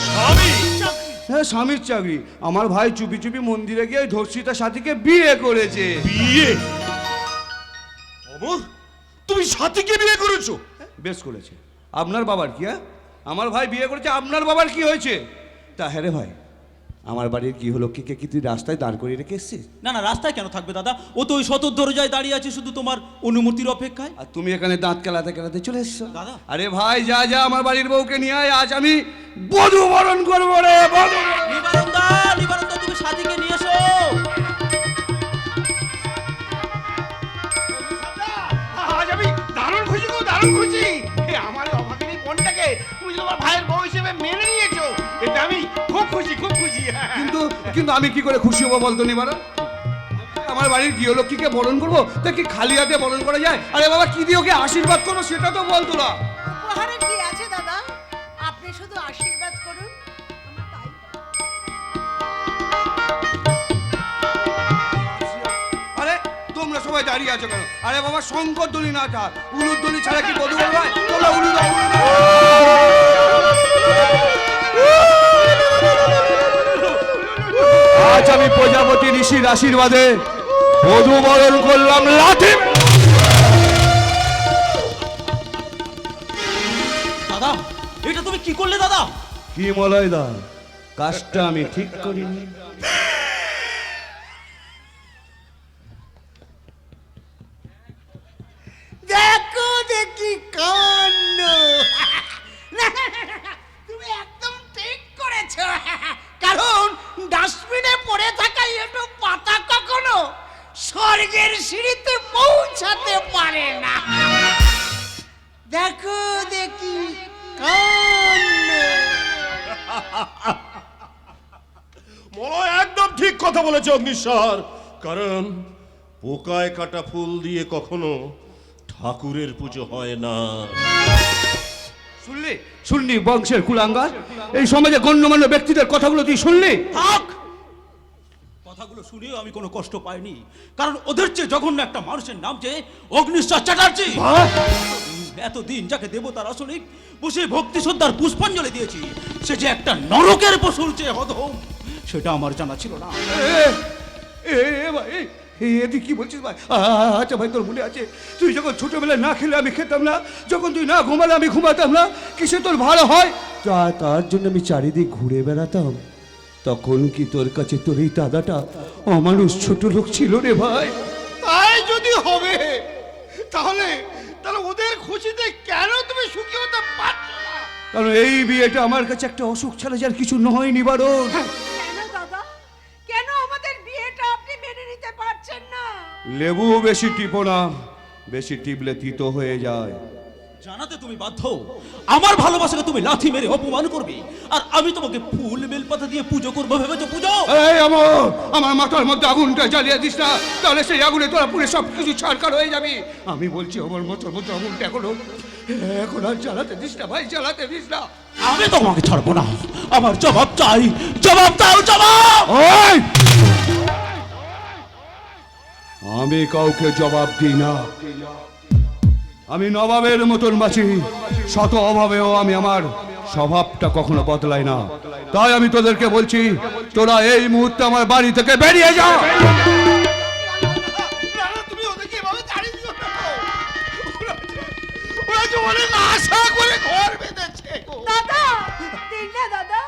হ্যাঁ স্বামীর চাকরি। আমার ভাই চুপি চুপি মন্দিরে গিয়ে ওই ধর্ষিতা সাথীকে বিয়ে করেছে। বিয়ে? অমর, তুমি সাথীকে বিয়ে করেছো? বেশ করেছে। আপনার বাবার কি? হ্যাঁ আমার ভাই বিয়ে করেছে, আপনার বাবার কি হয়েছে? তা হ্যাঁ রে ভাই, আমার বাড়ির গৃহলক্ষ্মীকে কি তুই রাস্তায় দাঁড় করিয়ে রেখে এসছিস? না না, রাস্তায় কেন থাকবে দাদা, ও তো ওই সতর দরজায় দাঁড়িয়ে আছে শুধু তোমার অনুমতির অপেক্ষায়। আর তুমি এখানে দাঁত কেলাতে কেলাতে চলে এসছো। দাদা। আরে ভাই যা যা আমার বাড়ির বউকে নিয়ে আয়, আজ আমি বধূ বরণ করবো রে। বধূ নিবারণ দা তুমি সাথীকে নিয়ে এসো। আজ আমি দারুণ খুশি গো, দারুণ খুশি। আমার অভাগিনী বোনটাকে তুমি তোমার ভাইয়ের বউ হিসেবে মেনে নিয়েছো, এটা আমি খুব খুশি, খুব খুশি। কিন্তু কিন্তু আমি কি করে খুশি হবো বলতো নিবারণ? আমার বাড়ির গৃহলক্ষ্মীকে বরণ করবো, তা কি খালি হাতে বরণ করা যায়? আরে বাবা কি দিয়ে ওকে আশীর্বাদ করবো সেটা তো বলতো না। উপহারের কি আছে দাদা, আপনি শুধু আশীর্বাদ করুন, আমার তাই। আরে তোমরা সবাই দাঁড়িয়ে আছো কেন? আরে বাবা শঙ্কর দলি না থাক, উলুর দলি ছাড়া কি বধূ বলবো? তোমরা উলু দাও, উলু দাও। আজ আমি প্রজাপতি ঋষির আশীর্বাদে বধূ বরণ করলাম লাঠি। দাদা এটা তুমি কি করলে দাদা? কি মলয় দা, কাজটা আমি ঠিক করিনি। দেখো দেখি কাণ্ড। তুমি একদম ঠিক করেছো, কারণ ডাস্টবিনে পড়ে থাকা একটু পাতা কখনো স্বর্গের সিঁড়িতে পৌঁছাতে পারে না। দেখো দেখি কাণ্ড। মলয় একদম ঠিক কথা বলেছে অগ্নিশ্বর, কারণ পোকায় কাটা ফুল দিয়ে কখনো ঠাকুরের পুজো হয় না। শুনলি শুনলি বংশের কুলাঙ্গার, এই সমাজে গণ্যমান্য ব্যক্তিদের কথাগুলো তুই শুনলি? থাক, কথাগুলো শুনেও আমি কোনো কষ্ট পাইনি, কারণ ওদের চেয়ে জঘন্য একটা মানুষের নাম যে অগ্নিশ্বর চ্যাটার্জি। এতদিন যাকে দেবতার আসলে বসে ভক্তি শ্রদ্ধার পুষ্পাঞ্জলি দিয়েছি, সে যে একটা নরকের পশুর চেয়ে হদম, সেটা আমার জানা ছিল না। ভাই এদি কি বলছিস ভাই? আচ্ছা ভাই তোর মনে আছে তুই যখন ছোটবেলায় না খেলে আমি খেতাম না, যখন তুই না ঘুমালে আমি ঘুমাতাম না, কিসে তোর ভালো হয়? তার জন্য আমি চারিদিক ঘুরে বেড়াতাম। তখন কি তোর কাছে তোর এই দাদাটা অমানুষ ছোট লোক ছিল রে ভাই? তাই যদি হবে তাহলে তাহলে ওদের খুশিতে কেন তুমি সুখী হতে পারছো না? কারণ এই বিয়েটা আমার কাছে একটা অসুখ ছাড়া যার কিছু নয় নিবারণ। কেন দাদা, কেন আমাদের বিয়েটা আপনি মেনে নিতে পারছেন না? লেবু বেশি টিপো না, বেশি টিপলে তিতো হয়ে যায়। জানাতে তুমি বাধ্য, আমার ভালোবাসাকে তুমি লাথি মেরে অপমান করবে, আর আমি তোমাকে ফুল বেলপাতা দিয়ে পুজো করবো ভেবেছো? পুজো এই আমার মাথার মধ্যে আগুনটা জ্বালিয়ে দিস না, তাহলে সেই আগুনে তোরা পুরে সব কিছু ছাড়কার হয়ে যাবি। আমি বলছি আমার মাথার মধ্যে আগুনটা এখন আর জ্বালাতে দিস না ভাই, জ্বালাতে দিস না। আমি তোমাকে ছাড়বো না, আমার জবাব চাই, জবাব দাও, জবাব। ওই! আমি কাউকে জবাব দিই না, আমি নবাবের মতন বাঁচি, শত অভাবেও আমি আমার স্বভাবটা কখনো বদলাই না। তাই আমি তোদেরকে বলছি, তোরা এই মুহূর্তে আমার বাড়ি থেকে বেরিয়ে যা। তুমি ওদেরকে এভাবে তাড়িয়ে দিও না। ওরা যে অনেক আশা করে ঘর বেঁধেছে। দাদা দিন না দাদা,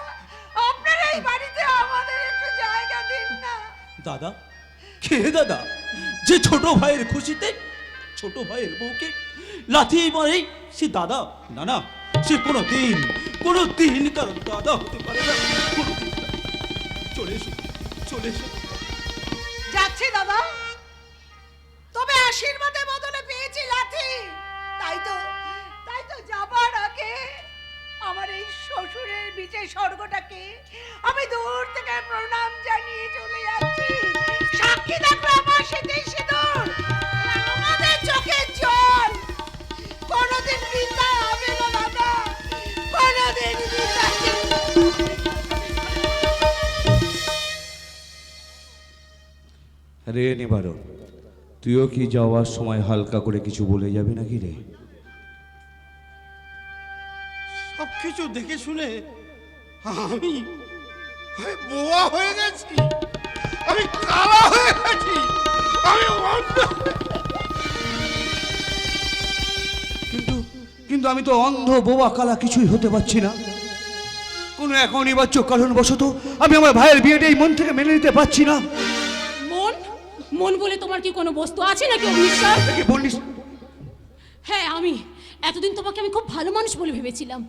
আপনার এই বাড়িতে আমাদের একটু জায়গা দিন দাদা, কে দাদা যে ছোট ভাইয়ের খুশিতে ছোট ভাইয়ের বউকে লাথি মারে সে দাদা? না না, সে কোনো দিন কারণ দাদা হতে পারে না। কোনোদিন না। চলে এসো, চলে এসো। যাচ্ছি দাদা, তবে আশীর্বাদের বদলে পেয়েছি লাথি। তাই তো যাবার আগে আমার এই শ্বশুরের বিচে স্বর্গটাকে আমি দূর থেকে প্রণাম জানিয়ে চলে যাচ্ছি। সাক্ষী থাকবে আমার সেদিন সিঁদুর, আমাদের চোখে জল কোনোদিন বৃথা হবে না দাদা, কোনোদিন বৃথা। রে নিবারণ, তুইও কি যাওয়ার সময় হালকা করে কিছু বলে যাবি নাকি রে? সবকিছু দেখে শুনে আমি বোয়া হয়ে গেছি, আমি কালা হয়ে গেছি, আমি অন্ধ। কিন্তু আমি তো অন্ধ বোবা কালা কিছুই হতে পারছি না। কোনো এক অনিবার্য কারণবশত আমি আমার ভাইয়ের বিয়েটাই মন থেকে মেনে নিতে পারছি না। মন বলে তোমার কি কোনো বস্তু আছে নাকি অগ্নিশ্বর? কি বলিস? হ্যাঁ, আমি এতদিন তোমাকে আমি খুব ভালো মানুষ বলে ভেবেছিলাম।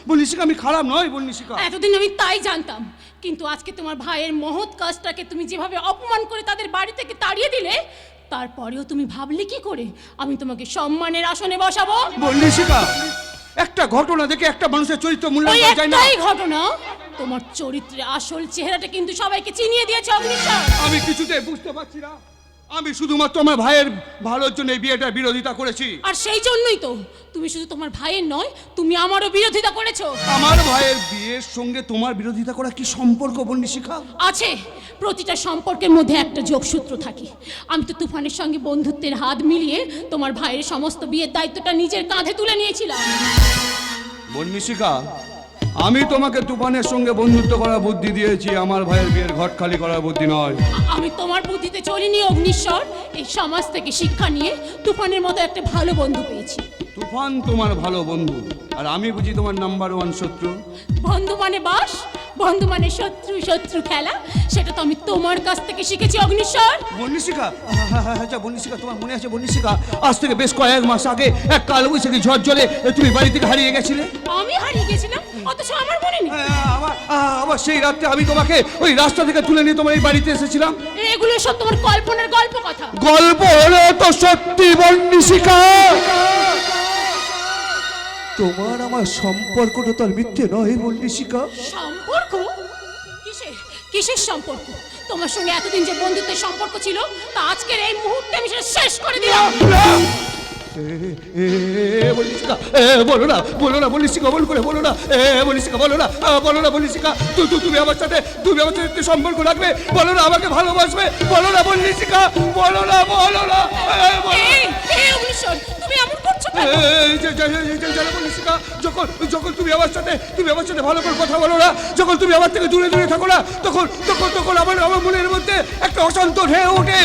বলিসিকা আমি খারাপ নয় বলিসিকা। এতদিন আমি তাই জানতাম, কিন্তু আজকে তোমার ভাইয়ের মহৎ কাজটাকে তুমি যেভাবে অপমান করে তাদের বাড়ি থেকে তাড়িয়ে দিলে, তারপরেও তুমি ভাবলে কি করে আমি তোমাকে সম্মানের আসনে বসাবো? বলিসিকা, একটা ঘটনা দেখে একটা মানুষের চরিত্র মূল্যায়ন করা যায় না। একটাই ঘটনা তোমার চরিত্রের আসল চেহারাটা কিন্তু সবাইকে চিনিয়ে দিয়েছে অগ্নিশ্বর। আমি কিছুতেই বুঝতে পারছি না। আমি শুধুমাত্র আমার ভাইয়ের ভালোর জন্য এই বিয়েটার বিরোধিতা করেছি। আর সেই জন্যই তো তুমি শুধু তোমার ভাইয়ের নয়, তুমি আমারও বিরোধিতা করেছো। আমার ভাইয়ের বিয়ের সঙ্গে তোমার বিরোধিতা করা কি সম্পর্ক বন্দিশিখা? আছে, প্রতিটা সম্পর্কের মধ্যে একটা যোগসূত্র থাকে। আমি তো তুফানের সঙ্গে বন্ধুত্বের হাত মিলিয়ে তোমার ভাইয়ের সমস্ত বিয়ের দায়িত্বটা নিজের কাঁধে তুলে নিয়েছিলাম। বন্দিশিখা, আমি তোমাকে তুফানের সঙ্গে বন্ধুত্ব করার বুদ্ধি দিয়েছি, আমার ভাইয়ের বিয়ের ঘট খালি করার বুদ্ধি নয়। আমি তোমার বুদ্ধিতে চলিনি অগ্নিশ্বর। এই সমাজ থেকে শিক্ষা নিয়ে তুফানের মতো একটা ভালো বন্ধু পেয়েছি। তুফান তোমার ভালো বন্ধু, আর আমি বুঝি তোমার নাম্বার 1 শত্রু। বন্ধু মানে বাস, বন্ধু মানে শত্রু খেলা, সেটা তো আমি তোমার কাছ থেকে শিখেছি অগ্নিশ্বর। বন্দিশিখা, আচ্ছা বন্দিশিখা, তোমার মনে আছে বন্দিশিখা, আজ থেকে বেশ কয়েক মাস আগে এক কালবৈশাখী ঝড় জলে তুমি বাড়ি থেকে হারিয়ে গেছিলে। আমি হারিয়ে গেছিলাম, অথচ আমার মনে নেই। আবার সেই রাতে আমি তোমাকে ওই রাস্তা থেকে তুলে নিয়ে তোমার এই বাড়িতে এসেছিলাম। এগুলো সব তোমার কল্পনার গল্প কথা। গল্প হলো তো সত্যি বন্দিশিখা। তোমার আমার সম্পর্কটা তো আর মিথ্যে নয় বন্দিশিখা। সম্পর্ক? কিসের সম্পর্ক? তোমার সঙ্গে এতদিন যে বন্ধুত্বের সম্পর্ক ছিল, তা আজকের এই মুহূর্তে আমি সেটা শেষ করে দিলাম। বলো না বন্দিশিখা, বল করে বলো না বন্দিশিখা, বলো না বন্দিশিখা, তুমি আমার সাথে সম্পর্ক রাখবে, বলো না আমাকে ভালোবাসবে, বলো না বন্দিশিখা, বলো না। অগ্নিশ্বর, তুমি এমন করছো কেন? বন্দিশিখা, যখন তুমি আমার সাথে ভালো করে কথা বলো না, যখন তুমি আমার থেকে দূরে থাকো না, তখন আমার মনের মধ্যে একটা অশান্ত ঢেউ ওঠে,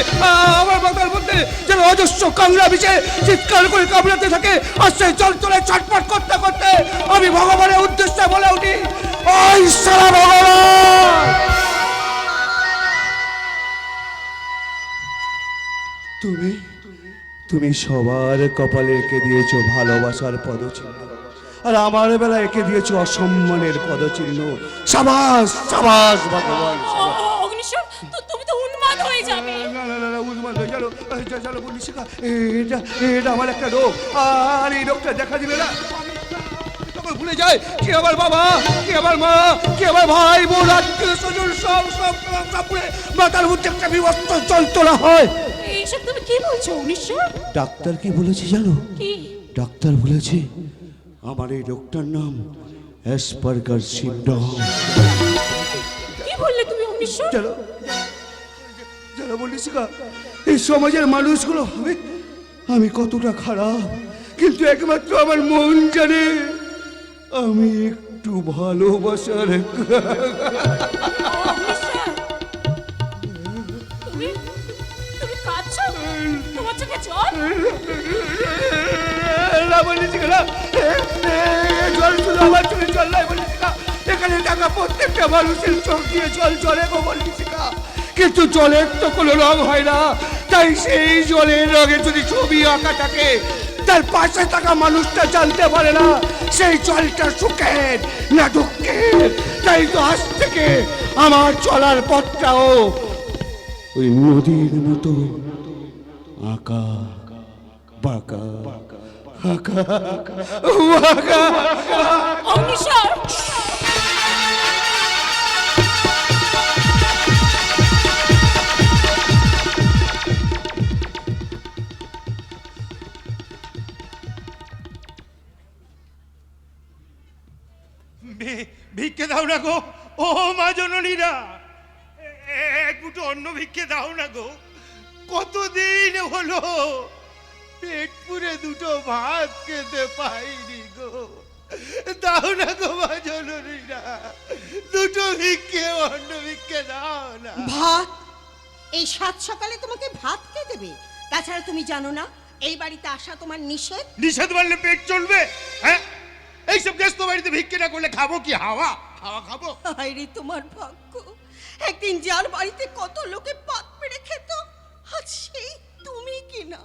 আমার মাথার মধ্যে যেন অজস্র কাংড়া বিছে চিৎকার করে কামড়াতে থাকে। আর সেই চলে ছটফট করতে করতে আমি ভগবানের উদ্দেশ্যে বলে উঠি, ওই সারা ভগবান, তুমি সবার কপালে এঁকে দিয়েছো ভালোবাসার পদচিহ্ন, আর আমার বেলা এঁকে দিয়েছো অসম্মানের পদচিহ্ন। সাবাস সাবাস ভগবান। অগ্নিশ্বর, তুমি তো উন্মাদ হয়ে যাবে। না উন্মাদ হয়ে চলো বন্দিশিখা, এটা আমার একটা রোগ, আর এই রোগটা দেখা দিলে না তখন ভুলে যায় কি আমার বাবা, কি আমার মা, কি আমার ভাই বোন, আত্মীয় স্বজন, সব পুরে মাথার মধ্যে একটা বিভৎস যন্ত্রণা হয়। এইসব তুমি কি বলছো অগ্নিশ্বর? ডাক্তার কি বলেছে জানো? কি? ডাক্তার বলেছে আমার এই রোগটার নাম অ্যাসপারগার সিনড্রোম। কি বললে তুমি অগ্নিশ্বর? যারা বন্দিশিখা, এই সমাজের মানুষগুলো আমি কতটা খারাপ, কিন্তু একমাত্র আমার মন জানে আমি একটু ভালোবাসার। তুমি কাঁদছো? তোমার চোখে জল? জল শুধু আমার চোখে জল নয় বন্দিশিখা, এখানে থাকা প্রত্যেকটা মানুষের চোখ দিয়ে জল চলে গো বন্দিশিখা। কিন্তু জলের তো কোনো রং হয় না, তাই সেই জলের রঙে যদি ছবি আঁকা থাকে, তার পাশে থাকা মানুষটা জানতে পারে না সেই জলটা সুখের না দুঃখের। তাই তো আজ থেকে আমার চলার পথটাও ওই নদীর মতো আঁকা বাঁকা আঁকা বাঁকা। অগ্নিশ্বর, ভিক্ষে দাও না গো, ও মা জননীরা, এক মুঠো অন্ন ভিক্ষে দাও না গো। কতদিন হলো পেট পুরে দুটো ভাত খেতে পাইনি গো, দাও না গো মা জননীরা, দুটো ভিক্ষে অন্ন ভিক্ষে দাও না। ভাত? এই সাত সকালে তোমাকে ভাত কে দেবে? তাছাড়া তুমি জানো না এই বাড়িতে আসা তোমার নিষেধ? নিষেধ মানলে পেট চলবে? হ্যাঁ, এইসব গ্যাস্ত বাড়িতে ভিক্ষে না করলে খাবো কি? হাওয়া হাওয়া খাবো? আরে তোমার ভাগ্য, একদিন যার বাড়িতে কত লোকে পাত পেড়ে খেত, আজ সেই তুমি কিনা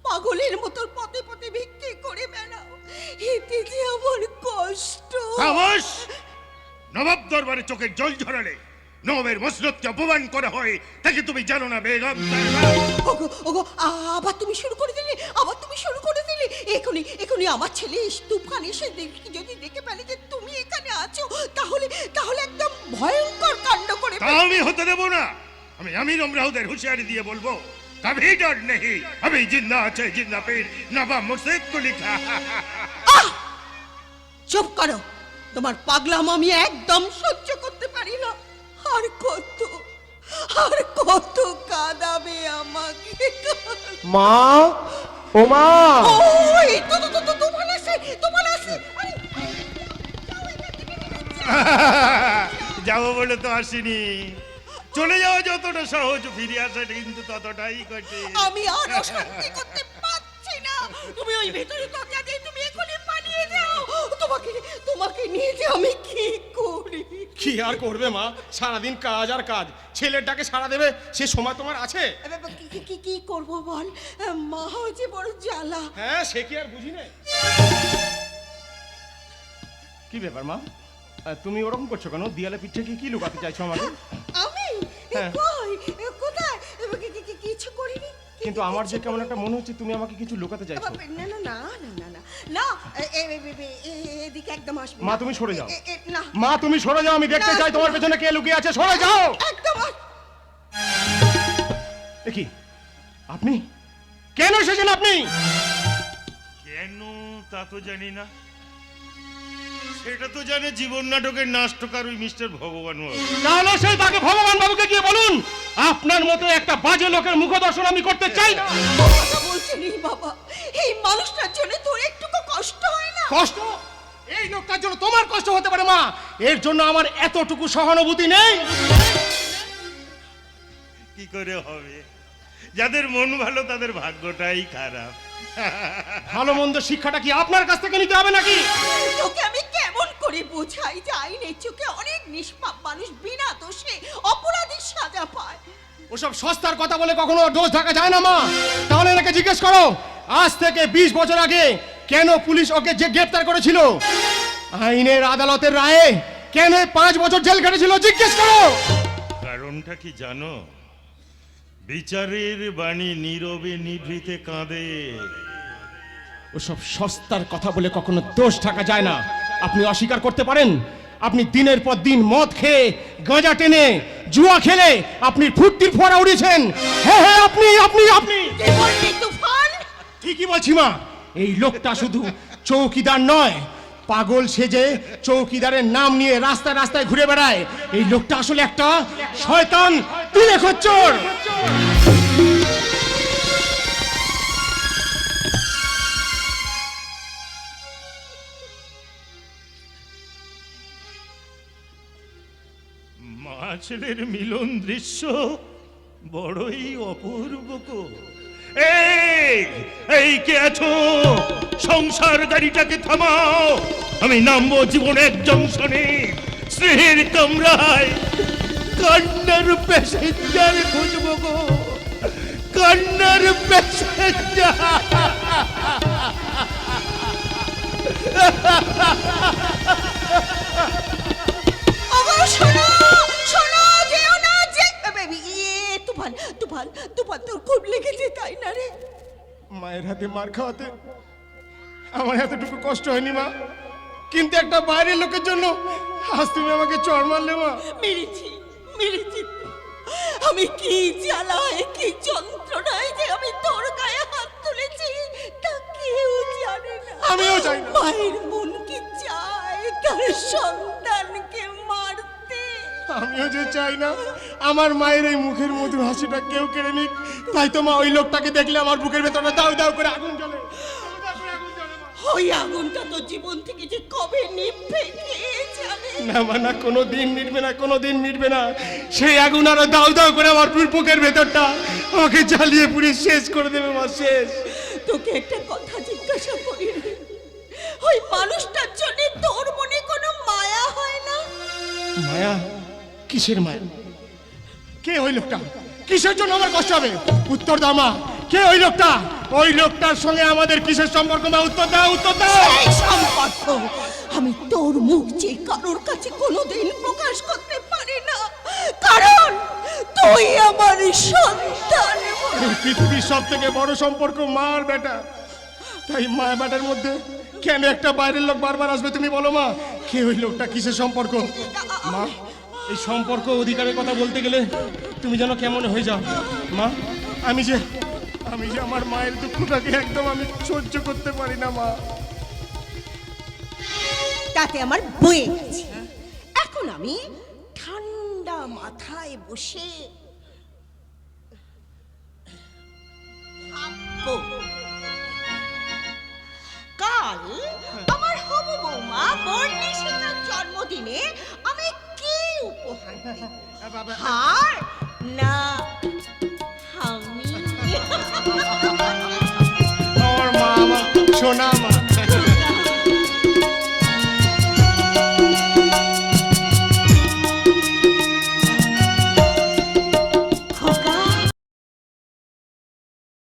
পাগলের মতো পথে পথে ভিক্ষে করে বেড়াও। এতে যে আমার কষ্ট। খামোশ! নবাব দরবারে চোখের জল ঝরালে নবাবের মসনদকে অপমান করা হয়, তাকে তুমি জানো না বেগম সাহেবা? ওগো ওগো, আবার তুমি শুরু করে দিলে, আবার তুমি শুরু করে দিলে। এখনই এখনই আমার ছেলে তুফান এসে যদি দেখে ফেলে যে তুমি এখানে আছো, তাহলে তাহলে একদম ভয়ঙ্কর কাণ্ড করে তা আমি হতে দেব না। আমি আমির আমরাউদের হুঁশিয়ারি দিয়ে বলবো, কভি ডর নেই, अभी जिंदा আছে জিন্দা পীর নবাব মুর্শিদ কো লিখা। চুপ করো, তোমার পাগলাম আমি একদম সহ্য করতে পারি না। আর কত কাঁদাবে আমাকে? মা, ও মা, ওই তো তুফান আসে, তুফান আসে। আরে, যাও এখান থেকে, যাও। যাবো বলে তো আসিনি, চলে যাওয়া যতটা সহজ, ফিরে আসা কিন্তু ততটাই কঠিন। আমি আর অশান্তি করতে পারছি না। তুমি ওই ভেতরে দরজা দিয়ে তুমি এখনই পালিয়ে যাও। তোমাকে নিয়ে যে আমি কি করি? কি আর করবে মা, সারাদিন কাজ আর কাজ, ছেলের ডাকে সাড়া দেবে সে সময় তোমার আছে? কি করব বল, মা হচ্ছে বড় জ্বালা। হ্যাঁ, সে কি আর বুঝি না। কি ব্যাপার মা, তুমি ওরকম করছো কেন? দিয়ালে পিঠে কি লুকাতে চাইছো আমাকে? আমি হ্যাঁ। কই, কোথায়? কিছু করিনি। কিন্তু আমার যে কেমন একটা মনে হচ্ছে তুমি আমাকে কিছু লুকাতে চাইছো। না না না না না না না, এদিকে একদম আসবে মা, তুমি সরে যাও। না মা, তুমি সরে যাও, আমি দেখতে চাই তোমার পেছনে কে লুকিয়ে আছে। সরে যাও। একদম এ কি, আপনি কেন এসেছেন? আপনি কেন তা তো জানি না, সেটা তো জানে জীবন নাটকের নাট্যকার ওই মিস্টার ভগবান বাবু। তাহলে সেই তাকে ভগবান বাবুকে গিয়ে বলুন, আপনার মতো একটা বাজে লোকের মুখদর্শন আমি করতে চাই না। কথা বলছেন এই বাবা, এই মানুষটার জন্য তোর একটুকু কষ্ট হয় না? কষ্ট? এই লোকটার জন্য তোমার কষ্ট হতে পারে মা, এর জন্য আমার এতটুকু সহানুভূতি নেই। কি করে হবে? যাদের মন ভালো তাদের ভাগ্যটাই খারাপ। ভালো মন্দ শিক্ষাটা কি আপনার কাছ থেকে নিতে হবে নাকি? তোকে আমি কেমন করে বোঝাই যে আইনের চোখে অনেক নিষ্পাপ মানুষ বিনা দোষে অপরাধীর সাজা পায়। ওসব সস্তার কথা বলে কখনো দোষ ঢাকা যায় না মা। তাহলে এনাকে জিজ্ঞেস করো, আজ থেকে 20 বছর আগে কেন পুলিশ ওকে যে গ্রেফতার করেছিল? আইনের আদালতের রায়ে কেন 5 বছর জেল কেটেছিল? জিজ্ঞেস করো। কারণটা কি জানো? বিচারের বাণী নীরবে নিভৃতে কাঁদে। ওসব সস্তার কথা বলে কখনো দোষ ঢাকা যায় না। আপনি অস্বীকার করতে পারেন, আপনি দিনের পর দিন মদ খেয়ে, গাঁজা টেনে, জুয়া খেলে আপনি ফুর্তির ফোয়ারা উড়িয়েছেন। হ্যাঁ হ্যাঁ, আপনি আপনি আপনি কি বললি তুফান? ঠিকই বলছি মা। এই লোকটা শুধু চৌকিদার নয়, পাগল সেজে চৌকিদারের নাম নিয়ে রাস্তায় রাস্তায় ঘুরে বেড়ায়। এই লোকটা আসলে একটা শয়তান, তিলে খচ্চর। মা ছেলের মিলন দৃশ্য বড়ই অপূর্ব গো। এই কে আছো? সংসার গাড়িটাকে থামাও, আমি নামবো জীবনের জংশনে, স্নেহের কামরায়। কান্নার প্যাসেঞ্জার খুঁজবো গো, কান্নার প্যাসেঞ্জার। ওগো শোনো, শোনো, যেও না, তুফান, তুফান, তুফান, তোর খুব লেগেছে তাই না রে? মায়ের হাতে মার খাওয়াতে আমার এতটুকু কষ্ট হয়নি মা, কিন্তু একটা বাইরের লোকের জন্য আজ তুমি আমাকে চড় মারলে মা। মেরেছি, মেরেছি। আমি কি জ্বালায়, কি যন্ত্রণায় যে আমি তোর গায়ে হাত তুলেছি তা কেউ জানে না। আমিও জানি না। মায়ের মন কি চায় তার সন্তানকে মারতে। আমিও যে চাই না আমার মায়ের এই মুখের মধুর হাসিটা কেউ কেড়ে নিক, তাই তো মা ওই লোকটাকে দেখলে আমার বুকের ভেতরে দাউ দাউ করে আগুন জ্বলে। ওই আগুনটা তো জীবন থেকে যে কবে নিভবে কে জানে। না মা, না, কোনো দিন মিটবে না, কোনো দিন মিটবে না। সেই আগুন আরো দাউ দাউ করে আমার বুকের ভেতরটা আমাকে জ্বালিয়ে পুড়ে শেষ করে দেবে মা, শেষ। তোকে একটা কথা জিজ্ঞাসা করি রে, ওই মানুষটার জন্য তোর মনে কোনো মায়া হয় না? মায়া? কিসের মায়া? কে ওই লোকটা? কিসের জন্য আমার কষ্ট হবে? উত্তর দাও মা, কে ওই লোকটা? ওই লোকটার সঙ্গে আমাদের কিসের সম্পর্ক মা? উত্তর দাও, উত্তর দাও। এই সম্পর্ক আমি তোর মুখ যে কারোর কাছে কোনোদিন প্রকাশ করতে পারি না, কারণ তুই আমার সন্তান। এই পৃথিবীর সব থেকে বড় সম্পর্ক মা আর বেটা, তাই মা বেটার মধ্যে কেন একটা বাইরের লোক বারবার আসবে তুমি বলো মা? কে ওই লোকটা, কিসের সম্পর্ক? মা, এই সম্পর্ক অধিকারের কথা বলতে গেলে তুমি যেন কেমন হয়ে যাও মা। আমি যে আমার মায়ের দুঃখটাকে একদম আমি সহ্য করতে পারি না মা। তাতে আমার বয়ে গেছে। এখন আমি ঠান্ডা মাথায় বসে ভাববো, কাল আমার হবু বৌমা বর্ণিশিতার জন্মদিনে আমি কি উপহার দেব? হার না আমি? আমার মা, আমার সোনা মা।